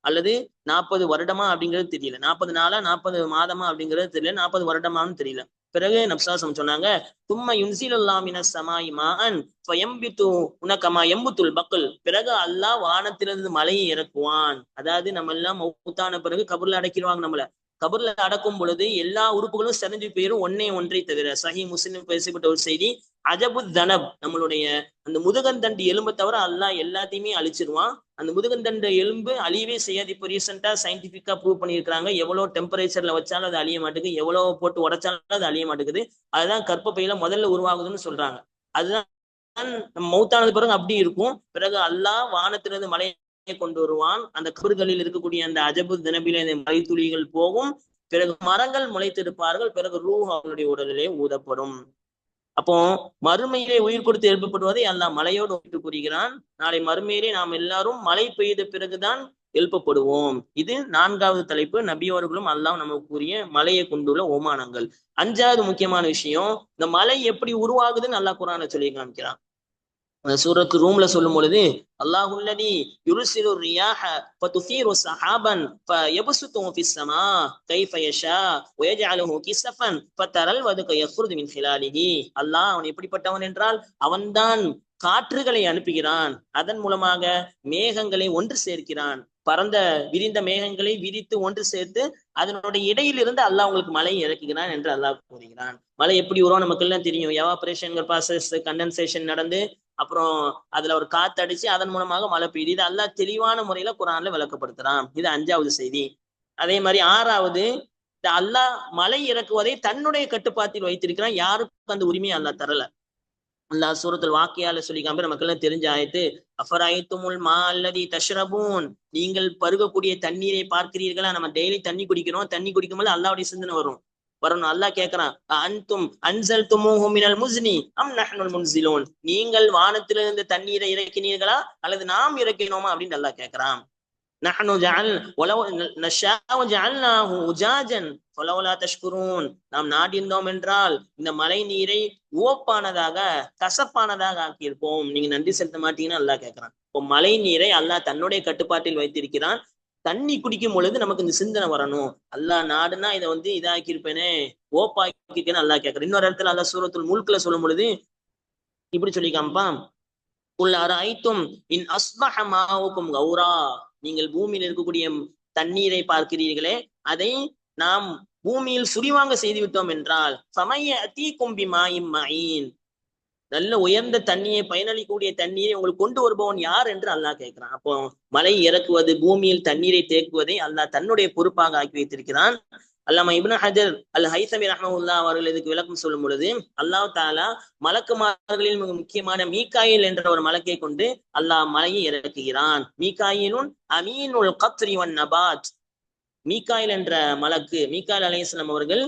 அல்லது 40 வருடமா அப்படிங்கிறது தெரியல, 40 நாளா 40 மாதமா அப்படிங்கிறது தெரியல, 40 வருடமான்னு தெரியல. பிறகு நபி ஸல்லல்லாஹு அலைஹி வஸல்லம் சொன்னாங்க, தும்ம யுன்ஸிலுல்லாஹு மினஸ் ஸமாஇ மாஅன் ஃபயம்பிது உனகமா யம்புத்துல் பக்ல், பிறகு அல்லாஹ் வானத்திலிருந்து மலையை இறக்குவான். அதாவது நம்ம எல்லாம் மௌத்தான பிறகு கபர்ல அடக்கிடுவாங்க. நம்மள கபர்ல அடக்கும் பொழுது எல்லா உறுப்புகளும் செதஞ்சு போயிரும், ஒன்றை தவிர. சஹீஹ் முஸ்லிம் பேசப்பட்ட ஒரு செய்தி, அஜபு தனப், நம்மளுடைய அந்த முதுகந்தண்டு எலும்பை தவிர அல்லாஹ் எல்லாத்தையுமே அழிச்சிருவான். அந்த முதுகந்தண்டு எலும்பு அழியவே செய்யாது. இப்போ ரீசெண்டா சயின்டிபிக்கா ப்ரூவ் பண்ணியிருக்காங்க, எவ்வளவு டெம்பரேச்சர்ல வச்சாலும் அது அழிய மாட்டேங்குது, எவ்வளவு போட்டு உடைச்சாலும் அது அழிய மாட்டேங்குது. அதுதான் கர்ப்பப்பையில முதல்ல உருவாகுதுன்னு சொல்றாங்க. அதுதான் நம்ம மௌத்தானது பிறகு அப்படி இருக்கும். பிறகு அல்லாஹ் வானத்திலிருந்து மலையை கொண்டு வருவான். அந்த கபர்களில் இருக்கக்கூடிய அந்த அஜபு தினபிலே அந்த மலை துளிகள் போகும். பிறகு மரங்கள் முளைத்திருப்பார்கள். பிறகு ரூஹ் அவனுடைய உடலிலே ஊதப்படும். அப்போ மறுமையிலே உயிர் கொடுத்து எழுப்பப்படுவதை அல்லாஹ் மலையோடு ஒப்பிட்டு கூறுகிறான். நாளை மறுமையிலே நாம் எல்லாரும் மழை பெய்த பிறகுதான் எழுப்பப்படுவோம். இது 4வது தலைப்பு. நபியவர்களும் அல்லாஹ் நமக்கு கூறிய மலையை கொண்டுள்ள ஓமானங்கள். 5வது முக்கியமான விஷயம், இந்த மலை எப்படி உருவாகுதுன்னு அல்லாஹ் குர்ஆன்ல சொல்லி காமிக்கிறான். சூரத்து ரூம்ல சொல்லும் பொழுது, அல்லாஹுல்லதி யுர்சிலு ரியாஹ ஃபதுஸீரு ஸஹாபன் ஃபயப்சுது ஃபிஸ் ஸமா கைஃப யஷா வயஜஅலுஹு கிஸஃபன் ஃபதரல் வதுக யக்ருஜு மின் ஹிலாலிஹி. அல்லாஹ் அவன் எப்படிப்பட்டவன் என்றால், அவன்தான் காற்றுகளை அனுப்புகிறான், அதன் மூலமாக மேகங்களை ஒன்று சேர்க்கிறான். பரந்த விரிந்த மேகங்களை விரித்து ஒன்று சேர்த்து அதனுடைய இடையிலிருந்து அல்லாஹ் உங்களுக்கு மழை இறக்குகிறான் என்று அல்லாஹ் கூறுகிறான். மழை எப்படி வரும் நமக்கு எல்லாம் தெரியும். எவாபரேஷன் ப்ராசஸ், கண்டென்சேஷன் நடந்து அப்புறம் அதுல ஒரு காத்து அடிச்சு அதன் மூலமாக மழை பெய்யுது. இது அல்லாஹ் தெளிவான முறையில குர்ஆன்ல விளக்கப்படுத்துறான். இது 5வது செய்தி. அதே மாதிரி 6வது, இந்த அல்லாஹ் மழை இறக்குவதை தன்னுடைய கட்டுப்பாட்டில் வைத்திருக்கிறான். யாருக்கும் அந்த உரிமையை அல்லாஹ் தரல. அல்லாஹ் சூரத்துல் வாக்கியால சொல்லி காமிக்கிற நமக்கு எல்லாம் தெரிஞ்ச ஆயத்து, அஃபரைத்துமுல் மா அல்லதி தஷ்ரபூன், நீங்கள் பருகக்கூடிய தண்ணீரை பார்க்கிறீர்களா? நம்ம டெய்லி தண்ணி குடிக்கிறோம், தண்ணி குடிக்கும்போது அல்லாஹ்வுடைய சிந்தனை வரணும். அல்லாஹ் கேட்கிறான், அன்தும் அன்சல்துமூஹு மினல் முஸ்னி அம் நஹ்னுல் முன்சிலூன், நீங்கள் வானத்திலிருந்து தண்ணீரை இறக்கினீர்களா அல்லது நாம் இறக்கினோமா அப்படின்னு அல்லாஹ் கேட்கிறான். நஹ்னு ஜஅல் வலவ் நஷாஉ ஜஅல்னாஹு உஜாஜன் ஃபலௌலா தஷ்குரூன், நாம் நாடியிருந்தோம் என்றால் இந்த மழை நீரை உவப்பானதாக கசப்பானதாக ஆக்கியிருப்போம், நீங்க நன்றி செலுத்த மாட்டீங்கன்னு அல்லாஹ் கேட்கிறான். இப்போ மழை நீரை அல்லாஹ் தன்னுடைய கட்டுப்பாட்டில் வைத்திருக்கிறான். தண்ணி குடிக்கும் பொழுது நமக்கு இந்த சிந்தனை வரணும், அல்லாஹ் நாடுனா இதை இதாக்கியிருப்பேனே, ஓப்பாக்கிருக்கேன்னு அல்லாஹ் கேட்கிறேன். இன்னொரு இடத்துல அல்லாஹ் சூரத்துல் முல்க்ல சொல்லும் பொழுது இப்படி சொல்லி காமிப்பான், குல் அரைத்தும் இன் அஸ்பஹ மாவுக்கும் கௌரா, நீங்கள் பூமியில் இருக்கக்கூடிய தண்ணீரை பார்க்கிறீர்களே, அதை நாம் பூமியில் சுரிவாங்க செய்து விட்டோம் என்றால் சமய அத்தீக்கும் பிமாஇம் மஈன், நல்ல உயர்ந்த தண்ணியை பயனளிக்கக்கூடிய தண்ணீரை உங்களுக்கு கொண்டு வருபவன் யார் என்று அல்லாஹ் கேட்கிறான். அப்போ மலை இறக்குவது, பூமியில் தண்ணீரை தேக்குவதை அல்லாஹ் தன்னுடைய பொறுப்பாக ஆக்கி வைத்திருக்கிறான். அல்லாமா இப்னு ஹஜர் அல் ஹைஸமி ரஹ்மத்துல்லாஹ் அவர்கள் இதுக்கு விளக்கம் சொல்லும் பொழுது, அல்லாஹ் தஆலா மலக்குமார்களில் மிக முக்கியமான மீகாயில் என்ற ஒரு மலக்கை கொண்டு அல்லாஹ் மலையை இறக்குகிறான். மீகாயிலுன் அமீனுல் கத்ரி வன் நபாத், மீகாயில் என்ற மலக்கு, மீகாயில் அலைஹிஸ்ஸலாம் அவர்கள்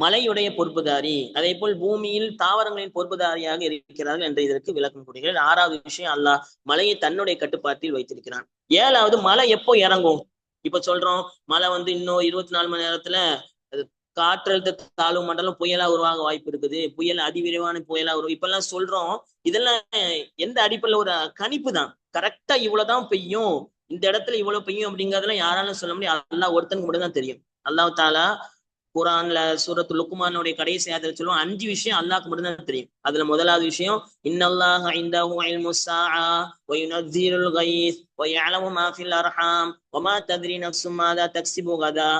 மலையுடைய பொறுப்புதாரி, அதே போல் பூமியில் தாவரங்களின் பொறுப்புதாரியாக இருக்கிறார்கள் என்று இதற்கு விளக்கம் கூறுகிறார். 6வது விஷயம், அல்லாஹ் மலையை தன்னுடைய கட்டுப்பாட்டில் வைத்திருக்கிறான். 7வது, மழை எப்போ இறங்கும்? இப்ப சொல்றோம் மழை இன்னும் 24 மணி நேரத்துல காற்றழுத்த தாழ்வு மண்டலம் புயலா உருவாக வாய்ப்பு இருக்குது, புயல் அதிவிரைவான புயலா உருவா இப்ப எல்லாம் சொல்றோம். இதெல்லாம் எந்த அடிப்படையில ஒரு கணிப்பு தான். கரெக்டா இவ்வளவுதான் பெய்யும், இந்த இடத்துல இவ்வளவு பெய்யும் அப்படிங்கறதெல்லாம் யாராலும் சொல்ல முடியும். அல்லாஹ் ஒருத்தனுக்கு மட்டும் தான் தெரியும். அல்லாஹ் தாலா குரான்ல சூரத்து லுக்மானுடைய கடைசி ஆயத்துல சொல்லுவோம் 5 விஷயம் அல்லாஹ்க்கு மட்டும் தான் தெரியும். அதுல முதலாவது விஷயம், இன்னல்லாஹ இன்தஹு இல்முஸ் ஸாஆ வ யுனஸ்ஸிலுல் கய்ஸ் வ யஅலமு மா ஃபில் அர்ஹாம் வ மா தத்ரி நஃப்சும் மாதா தக்ஸிபு கதா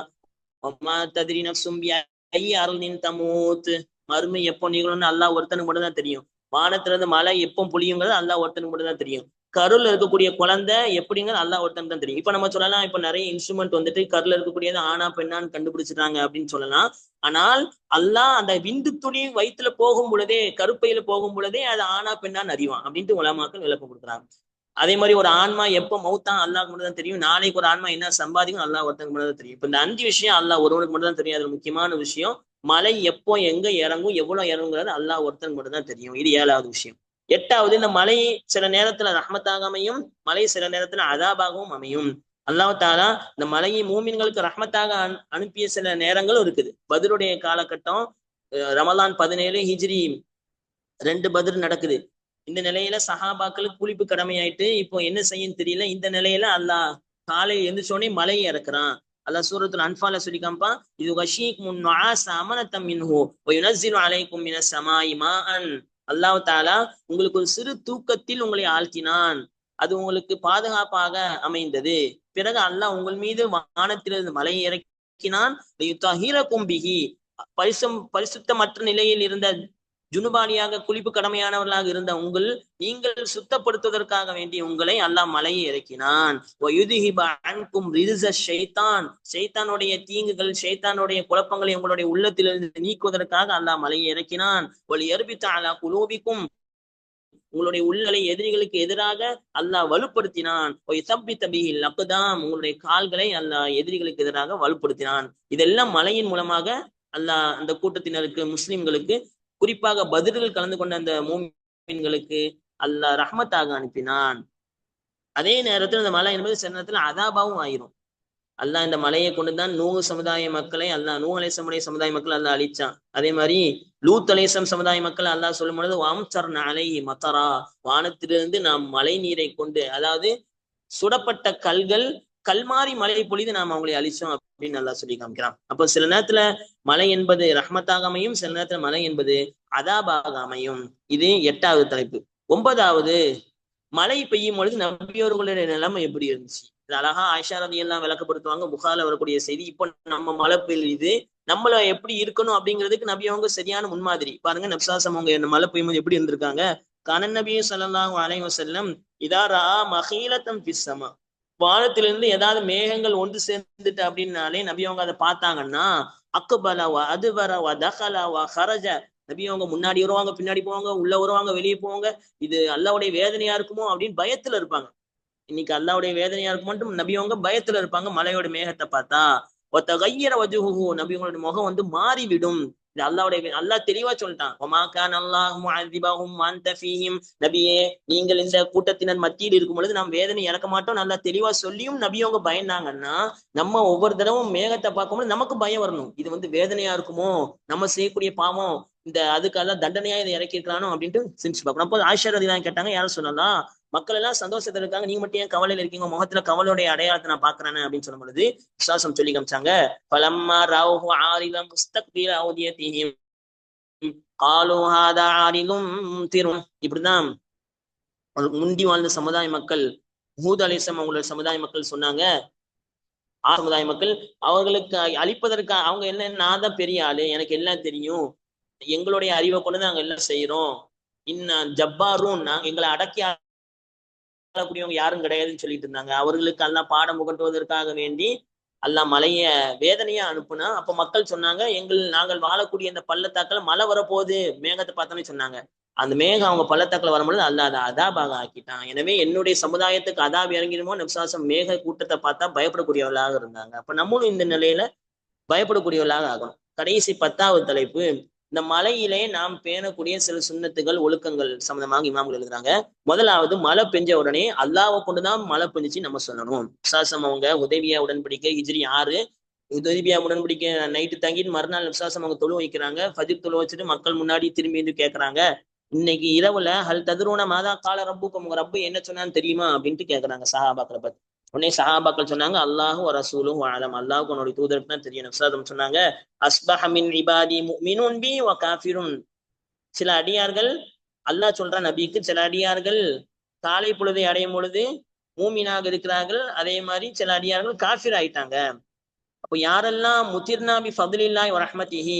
வ மா தத்ரி நஃப்சும் பிஅய்யி அர்தின் தமூத். மறுமை எப்போ நிகழும்னு அல்லாஹ் ஒருத்தனுக்கு மட்டும் தான் தெரியும். வானத்துல இருந்து மழை எப்போ பொழியுங்கிறது அல்லாஹ் ஒருத்தனுக்கு மட்டும் தான் தெரியும். கருல இருக்கக்கூடிய குழந்தை எப்படிங்கிறது அல்லாஹ் ஒருத்தனுக்கு தான் தெரியும். இப்ப நம்ம சொல்லலாம், இப்ப நிறைய இன்ஸ்ட்ருமெண்ட் கருல இருக்கக்கூடியது ஆனா பெண்ணான்னு கண்டுபிடிச்சிட்டாங்க அப்படின்னு சொல்லலாம். ஆனால் அல்லாஹ் அந்த விந்து துணி வயிற்றுல போகும் பொழுதே, கருப்பையில போகும் பொழுதே அது ஆனா பெண்ணான்னு அறிவான் அப்படின்ட்டு உலமாக்கள் விளக்கம் கொடுக்குறாங்க. அதே மாதிரி ஒரு ஆன்மா எப்போ மௌத்தான் அல்லாஹ்க்கு மட்டும் தான் தெரியும். நாளைக்கு ஒரு ஆன்மா என்ன சம்பாதிக்கும் அல்லாஹ் ஒருத்தனுக்கு மட்டும் தான் தெரியும். இப்ப இந்த 5 விஷயம் அல்லாஹ் ஒருவனுக்கு மட்டும் தான் தெரியும். அதுல முக்கியமான விஷயம், மழை எப்போ எங்க இறங்கும் எவ்வளவு இறங்குங்கிறது அல்லாஹ் ஒருத்தனுக்கு மட்டும் தான் தெரியும். இது 7வது விஷயம். 8வது, இந்த மழை சில நேரத்துல ரஹ்மத்தாக அமையும், மழை சில நேரத்துல அதாபாகவும் அமையும். அல்லாஹ் தாலா இந்த மலையை மூமின்களுக்கு ரஹ்மத்தாக அனுப்பிய சில நேரங்களும் இருக்குது. பத்ருடைய காலகட்டம், ரமலான் 17 ஹிஜ்ரி 2 பத்ர் நடக்குது. இந்த நிலையில சஹாபாக்களுக்கு குளிப்பு கடமையாயிட்டு இப்போ என்ன செய்யன்னு தெரியல. இந்த நிலையில அல்லாஹ் காலையில் எழுந்திரிச்சோடனே மலையை இறக்குறான். அல்லாஹ் சூரத்துல் அன்ஃபால சொல்லி காமிப்பான், இது கஷீக்கும் நுஆஸ அமனத்தம் மின்ஹு வ யுனஸ்ஸிலு அலைக்கும் மினஸ் ஸமாஇ மாஅன். அல்லாஹ் தாலா உங்களுக்கு ஒரு சிறு தூக்கத்தில் உங்களை ஆழ்த்தினான், அது உங்களுக்கு பாதுகாப்பாக அமைந்தது. பிறகு அல்லாஹ் உங்கள் மீது வானத்திலிருந்து மலையை இறக்கினான். லியுத்தஹிரக்கும் பிஹி, பரிசுத்தமற்ற நிலையில் இருந்த ஜுனுபானியாக குளிப்பு கடமையானவர்களாக இருந்த நீங்கள் சுத்தப்படுத்துவதற்காக வேண்டி உங்களை அல்லாஹ் மலையை இறக்கினான். ஷைத்தானுடைய தீங்குகள், ஷைத்தானுடைய குழப்பங்களை உங்களுடைய உள்ளத்திலிருந்து நீக்குவதற்காக அல்லாஹ் மலையை இறக்கினான். குலூபிக்கும், உங்களுடைய உள்ளங்களை எதிரிகளுக்கு எதிராக அல்லாஹ் வலுப்படுத்தினான். உங்களுடைய கால்களை அல்லாஹ் எதிரிகளுக்கு எதிராக வலுப்படுத்தினான். இதெல்லாம் மலையின் மூலமாக அல்லாஹ் அந்த கூட்டத்தினருக்கு, முஸ்லிம்களுக்கு, குறிப்பாக பத்ரில் கலந்து கொண்ட அந்த மூமின்களுக்கு அல்லாஹ் ரஹ்மத்தாக அனுப்பினான். அதே நேரத்தில் இந்த மலை என்பது சில நேரத்தில் அதாபாவும் ஆயிரும். அல்லாஹ் இந்த மலையை கொண்டுதான் நூஹ் சமுதாய மக்களை நூஹ் அலைஹிஸ்ஸலாமுடைய சமுதாய மக்கள் அல்லாஹ் அழிச்சான். அதே மாதிரி லூத் அலைஹிஸ்ஸலாம் சமுதாய மக்கள் அல்லாஹ் சொல்லும் பொழுது வம்சர்னா அலைஹி மத்தரா, வானத்திலிருந்து நாம் மழை நீரை கொண்டு, அதாவது சுடப்பட்ட கல்கள் கல்மாரி மழை பொழிது நாம் அவங்களை அழிச்சோம் அப்படின்னு நல்லா சொல்லி காமிக்கிறான். அப்போ சில நேரத்துல மழை என்பது ரஹ்மத்தாக அமையும், சில நேரத்துல மழை என்பது அதாபாக அமையும். இது 8வது தலைப்பு. 9வது, மழை பெய்யும் பொழுது நபியோர்களுடைய நிலைமை எப்படி இருந்துச்சு? இது அழகா ஆயிஷா ரலியல்லாஹு விளக்கப்படுத்துவாங்க. புகார்ல வரக்கூடிய செய்தி. இப்போ நம்ம மழை பெய்யுது, நம்மள எப்படி இருக்கணும் அப்படிங்கிறதுக்கு நபி அவங்க சரியான முன்மாதிரி. பாருங்க, நப்சாசம் அவங்க இந்த மழை பெய்யும் போது எப்படி இருந்திருக்காங்க. கனன் நபி ஸல்லல்லாஹு அலைஹி வஸல்லம் இதா ரஆ மஹீலத்தம் ஃபிஸ் ஸமா, வானத்திலிருந்து ஏதாவது மேகங்கள் ஒன்று சேர்ந்துட்டு அப்படின்னாலே நபி அவங்க அதை பார்த்தாங்கன்னா அக்பல வ அதுபர வ தகல வ ஹரஜ, நபி அவங்க முன்னாடி வருவாங்க, பின்னாடி போவாங்க, உள்ள வருவாங்க, வெளியே போவாங்க. இது அல்லாஹ்வுடைய வேதனையா இருக்குமோ அப்படின்னு பயத்துல இருப்பாங்க. இன்னைக்கு அல்லாஹ்வுடைய வேதனையா இருக்குமோ நபி அவங்க பயத்துல இருப்பாங்க. மலையோட மேகத்தை பார்த்தா ஒத்த கையற வஜுஹு, நபி அவங்களுடைய முகம் மாறிவிடும். இது அல்லாஹ் தெளிவா சொல்லிட்டான். ஒமா கான அல்லாஹு முஅஸிபஹும் வ அன்த ஃபீஹிம், நபியே நீங்கள் இந்த கூட்டத்தினர் மத்தியில் இருக்கும் பொழுது நாம் வேதனை இறக்க மாட்டோம் நல்லா தெளிவா சொல்லியும் நபி அவங்க பயந்தாங்கன்னா, நம்ம ஒவ்வொரு தடவும் மேகத்தை பார்க்கும்போது நமக்கு பயம் வரணும். இது வேதனையா இருக்குமோ, நம்ம செய்யக்கூடிய பாவம் அதுக்காக தண்டனையா இதை இறக்கிருக்கானோ அப்படின்ட்டு சிந்திச்சு பார்க்கணும். அப்போ ஆயிஷா ரலியல்லாஹு கேட்டாங்க, யாரும் சொல்லலாம், மக்கள் எல்லாம் சந்தோஷத்துல இருக்காங்க, நீங்க மட்டும் ஏன் கவலையில இருக்கீங்க, முகத்துல கவலையுடைய அடையாளத்தை நான் பாக்குறேன்னு அப்படின்னு சொல்லும் பொழுது விசுவாசம் சொல்லி காமிச்சாங்க. பலம்மா ராஹு ஆரிலம் முஸ்தக்பில அவுதியதிஹிம் காலு ஹாதா ஆரிலும் மும்திரும். இப்படிதான் முந்தி வாழ்ந்த சமுதாய மக்கள், ஹூத் அலைஹிஸ்ஸலாம் அவங்களோட சமுதாய மக்கள் சொன்னாங்க. சமுதாய மக்கள் அவர்களுக்கு அழிப்பதற்கு அவங்க என்ன, நான் தான் பெரிய ஆளு, எனக்கு எல்லாம் தெரியும், எங்களுடைய அறிவை கொண்டு நாங்க எல்லாம் செய்யறோம், ஜப்பாரும் எங்களை அடக்கி ஆளக்கூடியவங்க யாரும் கிடையாதுன்னு சொல்லிட்டு இருந்தாங்க. அவர்களுக்கு அல்லாஹ் பாடம் புகட்டுவதற்காக வேண்டி அல்லாஹ் மலைய வேதனையா அனுப்புனா. அப்ப மக்கள் சொன்னாங்க, நாங்கள் வாழக்கூடிய இந்த பள்ளத்தாக்கில் மழை வரப்போகுது, மேகத்தை பார்த்தோன்னு சொன்னாங்க. அந்த மேகம் அவங்க பள்ளத்தாக்கில் வரும்பொழுது அல்லாஹ் அதை அதாபாக ஆக்கிட்டான். எனவே என்னுடைய சமுதாயத்துக்கு அதாப் இறங்கிடுமோ நபிசாசம் மேக கூட்டத்தை பார்த்தா பயப்படக்கூடியவர்களாக இருந்தாங்க. அப்ப நம்மளும் இந்த நிலையில பயப்படக்கூடியவர்களாக ஆகணும். கடைசி 10வது தலைப்பு, இந்த மலையிலே நாம் பேணக்கூடிய சில சுன்னத்துகள் ஒழுக்கங்கள் சம்பந்தமாக இமாம்கள் எழுதுறாங்க. முதலாவது, மழை பெஞ்ச உடனே அல்லாஹ்வை கொண்டுதான் மழை பெஞ்சிச்சு நம்ம சொல்லணும். விசுவாசம் அவங்க உதவியா உடன்படிக்கை ஹிஜ்ரி 6 உதவியா உடன்படிக்கை நைட்டு தங்கிட்டு மறுநாள் விசுவாசம் அவங்க தொழு வைக்கிறாங்க. ஃபஜ்ர் தொழு வச்சுட்டு மக்கள் முன்னாடி திரும்பி வந்து கேட்கறாங்க, இன்னைக்கு இரவுல ஹல் ததுரூன மாதா கால ரப்புக்கும், உங்க ரப்பு என்ன சொன்னான்னு தெரியுமா அப்படின்ட்டு கேட்கறாங்க சஹாபாக்களை பத்தி. உடனே சஹாபாக்கள் சொன்னாங்க, அல்லாஹு ரசூலும் அலம், அல்லாஹுக்கு உன்னுடைய தூதருக்கு தான் தெரியும். விசுவாசம் சொன்னாங்க, அஸ்பஹ மின் இபாதி முஃமினுன் பி வ காஃபிருன், சில அடியார்கள், அல்லாஹ் சொல்றான் நபிக்கு, சில அடியார்கள் காலை பொழுதை அடையும் பொழுது மூமினாக இருக்கிறார்கள், அதே மாதிரி சில அடியார்கள் காஃபிர் ஆயிட்டாங்க. அப்போ யாரெல்லாம் முத்திர்னா பி ஃபத்லில்லாஹி வ ரஹ்மத்திஹி,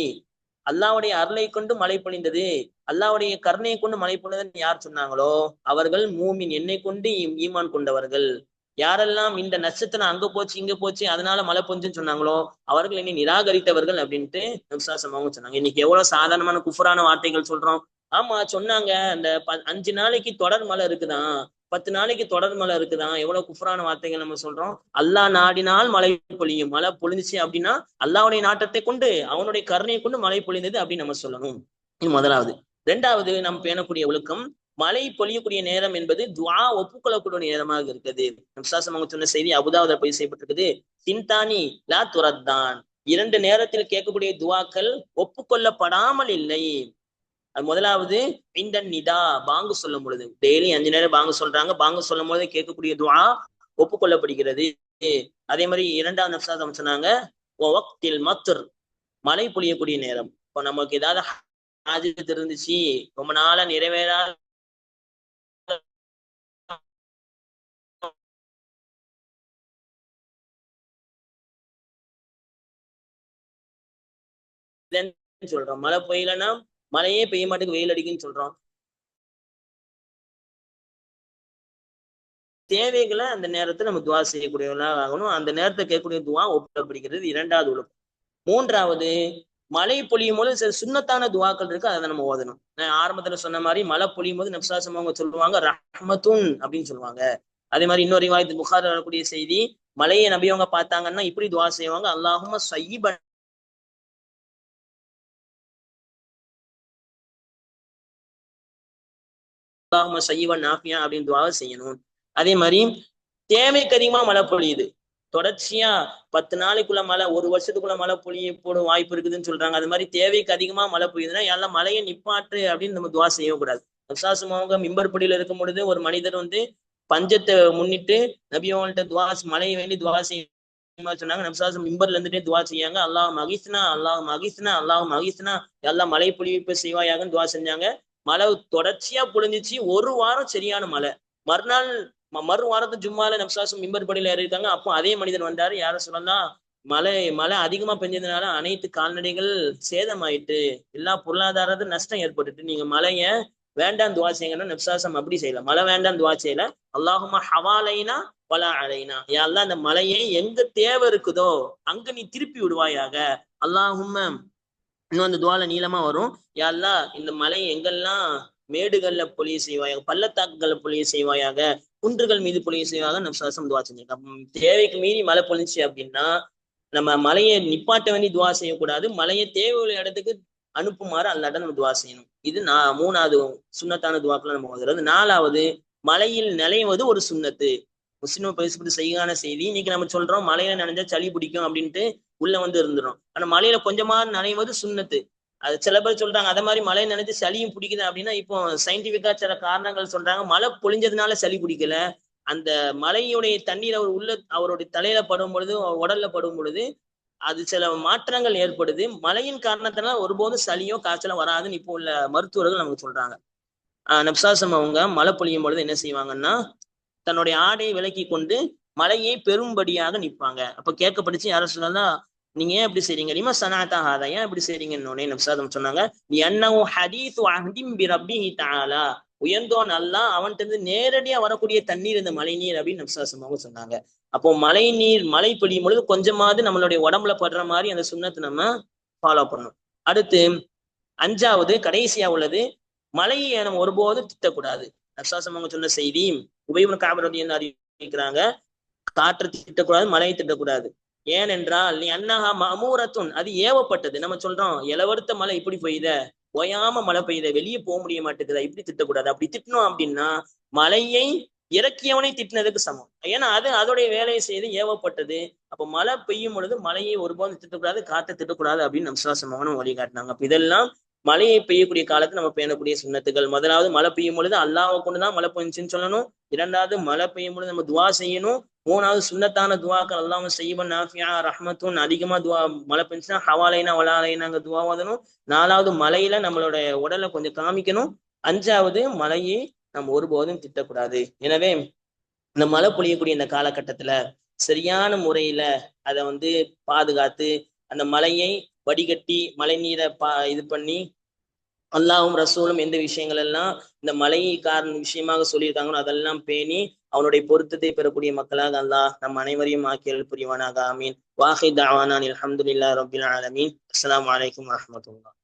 அல்லாஹ்வுடைய அருளை கொண்டு மழை பொழிந்தது, அல்லாஹ்வுடைய கருணையை கொண்டு மழை பொழிந்ததுன்னு யார் சொன்னாங்களோ அவர்கள் மூமின், என்னை கொண்டு ஈமான் கொண்டவர்கள். யாரெல்லாம் இந்த நட்சத்திரம் அங்க போச்சு இங்க போச்சு அதனால மழை பொஞ்சுன்னு சொன்னாங்களோ அவர்கள் என்னை நிராகரித்தவர்கள் அப்படின்ட்டு நபிசாசம் அவங்க சொன்னாங்க. இன்னைக்கு எவ்வளவு சாதாரணமான குஃபரான வார்த்தைகள் சொல்றோம். ஆமா சொன்னாங்க, அந்த 5 நாளைக்கு தொடர் மழை இருக்குதான், 10 நாளைக்கு தொடர் மழை இருக்குதான், எவ்வளவு குஃபரான வார்த்தைகள் நம்ம சொல்றோம். அல்லாஹ் நாடினால் மழை பொழியும், மழை பொழிஞ்சிச்சு அப்படின்னா அல்லாஹ்வுடைய நாட்டத்தை கொண்டு அவனுடைய கருணையை கொண்டு மழை பொழிந்தது அப்படின்னு நம்ம சொல்லணும். இது முதலாவது. 2வது, நம்ம பேணக்கூடிய ஒழுக்கம், மழை பொழியக்கூடிய நேரம் என்பது துஆ ஒப்புக்கொள்ளக்கூடிய நேரமாக இருக்குது. நபிசாசம் அவங்க சொன்ன செய்தி அபூதாவுல பதிவு செய்யப்பட்டிருக்குது, சின்தானி லா துரத்தான், 2 நேரத்தில் கேட்கக்கூடிய துவாக்கள் ஒப்புக்கொள்ளப்படாமல் இல்லை. அது முதலாவது, இந்த நிதா, பாங்கு சொல்லும் பொழுது, டெய்லி 5 நேரம் பாங்கு சொல்றாங்க, பாங்கு சொல்லும் பொழுது கேட்கக்கூடிய துஆ ஒப்புக்கொள்ளப்படுகிறது. அதே மாதிரி 2வது நபிசாசம் சொன்னாங்க, வக்தில் மத்ர், மழை பொழியக்கூடிய நேரம். இப்போ நமக்கு ஏதாவது ஹாஜத் இருந்துச்சு, ரொம்ப நாளா நிறைவேறாத சொல்றோம், மழை பெய்யலன்னா மழையே பெய்ய மாட்டேங்குது, வெயில் அடிக்குன்னு சொல்றோம். தேவைகளை அந்த நேரத்தை நம்ம துவா செய்யக்கூடியவர்களாக ஆகணும். அந்த நேரத்தை கேட்கக்கூடிய துவா ஒப்புக்கொள்ளப்படுகிறது. 2வது ஒழுக்கம். 3வது, மழை பொழியும் போது சில சுன்னத்தான துவாக்கள் இருக்கு, அதை நம்ம ஓதணும். நான் ஆரம்பத்துல சொன்ன மாதிரி மழை பொழியும் போது நபிசாசம் அவங்க சொல்லுவாங்க ரஹ்மத்துன் அப்படின்னு சொல்லுவாங்க. அதே மாதிரி இன்னொரு ரிவாயத் புகார் வரக்கூடிய செய்தி, மழையை நபி அவங்க பார்த்தாங்கன்னா இப்படி துவா செய்வாங்க, அல்லாஹும்ம ஸய்யிபன் அல்லாஹும்ம ஸய்யிபன் நாஃபியா அப்படின்னு துவாவை செய்யணும். அதே மாதிரி தேவைக்கு அதிகமா மழை பொழியுது, தொடர்ச்சியா 10 நாளைக்குள்ள மழை, 1 வருஷத்துக்குள்ள மழை போடும் வாய்ப்பு இருக்குதுன்னு சொல்றாங்க. அது மாதிரி தேவைக்கு அதிகமா மழை பொழியுதுன்னா எல்லாம் மழையை நிப்பாட்டு அப்படின்னு நம்ம துவா செய்யக்கூடாது. நபிசாசம் அவங்க மிம்பர் படியில இருக்கும் பொழுது ஒரு மனிதர் பஞ்சத்தை முன்னிட்டு நபி அவங்கள்ட்ட துவா, மழையை வேண்டி துவா செய்ய சொன்னாங்க. நபிசாசம் மிம்பர்ல இருந்துட்டே துவா செய்யாங்க, அல்லாஹ் மகிஸ்னா அல்லாஹ் மகிஸ்னா அல்லாஹ் மகிஸ்னா, எல்லாம் மழை பொழிவிப்பு செய்வாயாகன்னு துவா செஞ்சாங்க. மழை தொடர்ச்சியா பொழிஞ்சிச்சு, 1 வாரம் சரியான மழை. மறு வாரத்து ஜும்மால நபிசாசம் மிம்பர் படியில இருக்காங்க. அப்போ அதே மனிதர் வந்தாரு, யார சொல்லலாம், மழை அதிகமா பெஞ்சதுனால அனைத்து கால்நடைகள் சேதமாயிட்டு, எல்லா பொருளாதாரத்து நஷ்டம் ஏற்பட்டுட்டு, நீங்க மழைய வேண்டாம் துவா செய்யுங்கன்னா நபிசாசம் அப்படி செய்யல, மழை வேண்டாம் துவா செய்யல, அல்லாஹும்ம ஹவாலைனா வலா அலைனா, யாரெல்லாம் அந்த மழையை எங்க தேவை இருக்குதோ அங்க நீ திருப்பி விடுவாயாக. அல்லாஹும்ம, இன்னும் அந்த துவால நீளமா வரும், யாரெல்லாம் இந்த மழை எங்கெல்லாம் மேடுகள்ல பொழிய செய்வாயாக, பள்ளத்தாக்குகள்ல பொழிய செய்வாயாக, குன்றுகள் மீது பொழிய செய்வாங்க நபிசாசம் துவா செஞ்சிருக்காங்க. தேவைக்கு மீறி மழை பொழிச்சு அப்படின்னா நம்ம மழையை நிப்பாட்ட வேண்டி துவா செய்யக்கூடாது, மழையை தேவையுள்ள இடத்துக்கு அனுப்புமாறு அல்லாட்ட நம்ம துவா செய்யணும். இது 3வது சுன்னத்தான துவாக்களை நம்ம ஓதுறது. 4வது, மழையில் நிலைவது ஒரு சுன்னத்து. முஸ்லிம் பேசப்பட்டு செய்யான செய்தி. இன்னைக்கு நம்ம சொல்றோம் மழையில நனைஞ்சா சளி பிடிக்கும் அப்படின்ட்டு உள்ள இருந்துடும். ஆனா மழையில கொஞ்சமா நனைவது சுன்னத்து. அது சில பேர் சொல்றாங்க அதை மாதிரி மழை நினைச்சு சளியும் பிடிக்குது அப்படின்னா, இப்போ சயின்டிபிக்கா சில காரணங்கள் சொல்றாங்க, மழை பொழிஞ்சதுனால சளி பிடிக்கல, அந்த மழையுடைய தண்ணீர் அவருடைய தலையில படும் பொழுது, உடல்ல படும் பொழுது அது சில மாற்றங்கள் ஏற்படுது. மழையின் காரணத்தினால ஒருபோதும் சளியோ காய்ச்சலோ வராதுன்னு இப்போ உள்ள மருத்துவர்கள் நமக்கு சொல்றாங்க. நபிசாசம் அவங்க மழை பொழியும் பொழுது என்ன செய்வாங்கன்னா, தன்னுடைய ஆடையை விலக்கி கொண்டு மழையை பெரும்படியாக நிற்பாங்க. அப்ப கேட்கப்பட்டுச்சு, யாரும் சொல்லலாம், நீங்க ஏன் இப்படி செய்றீங்க, லிமா சனஅத ஹாதா, ஏன் இப்படி செய்றீங்கன்னு நபிசாசம் சொன்னாங்க, லிஅன்னஹு ஹதீஸு அஹ்தின் பிரப்பிஹி தஆலா, உயர்ந்தோன் அல்லாஹ் அவன்கிட்ட இருந்து நேரடியா வரக்கூடிய தண்ணீர் இந்த மழை நீர் அப்படின்னு நபிசாசம் அவங்க சொன்னாங்க. அப்போ மழை பொழியும் பொழுது கொஞ்சமாவது நம்மளுடைய உடம்புல படுற மாதிரி அந்த சுன்னத்தை நம்ம ஃபாலோ பண்ணணும். அடுத்து 5வது கடைசியா உள்ளது, மழையை நம்ம ஒருபோதும் திட்டக்கூடாது. நபிசாசம் அவங்க சொன்ன செய்தி, உபை இப்னு கஅப் ரலியல்லாஹு அன்ஹு அறிவிக்கிறாங்க, காற்று திட்டக்கூடாது, மழையை திட்டக்கூடாது. ஏனென்றால் நீ அன்னஹா மஅமூரத்துன், அது ஏவப்பட்டது. நம்ம சொல்றோம் இளவருத்த மழை இப்படி பெய்யுத, ஓயாம மழை பெய்யுத, வெளியே போக முடிய மாட்டேங்குதா, இப்படி திட்டக்கூடாது. அப்படி திட்டணும் அப்படின்னா மழையை இறக்கியவனை திட்டினதுக்கு சமம். ஏன்னா அது அதோடைய வேலையை செய்து ஏவப்பட்டது. அப்ப மழை பெய்யும் பொழுது மழையை ஒருபோதும் திட்டக்கூடாது, காற்றை திட்டக்கூடாது அப்படின்னு நம்சாசமானும் வழிகாட்டினாங்க. அப்ப இதெல்லாம் மழையை பெய்யக்கூடிய காலத்துல நம்ம பேணக்கூடிய சுண்ணத்துகள். முதலாவது மழை பெய்யும் பொழுது அல்லாஹ்வை கொண்டுதான் மழை பெஞ்சுன்னு சொல்லணும். இரண்டாவது மழை பெய்யும் பொழுது நம்ம துவா செய்யணும். மூணாவது சுண்ணத்தான துவாக்கள் அல்லாஹ் செய்வன் நாஃபியா ரஹ்மத்துன், அதிகமா துவா மழை பெஞ்சுன்னா ஹவாலைனா வலாலைனாங்க துவா ஓதணும். நாலாவது மழையில நம்மளோட உடலை கொஞ்சம் காமிக்கணும். அஞ்சாவது மழையை நம்ம ஒருபோதும் திட்டக்கூடாது. எனவே இந்த மழை பொழியக்கூடிய இந்த காலகட்டத்துல சரியான முறையில அதை பாதுகாத்து அந்த மழையை வடிகட்டி மழை நீரை இது பண்ணி அல்லாஹ்வும் ரசூலும் எந்த விஷயங்கள் எல்லாம் இந்த மழையை விஷயமாக சொல்லியிருக்காங்களோ அதெல்லாம் பேணி அவனுடைய பொருத்தத்தை பெறக்கூடிய மக்களாக அல்லாஹ் நம் அனைவரையும் ஆக்கியல் புரிவானாக. ஆமீன். வாஹி தஅவானா அல்ஹம்துலில்லாஹி ரப்பில் ஆலமீன். அஸ்ஸலாமு அலைக்கும் வரஹ்மத்துல்லாஹ்.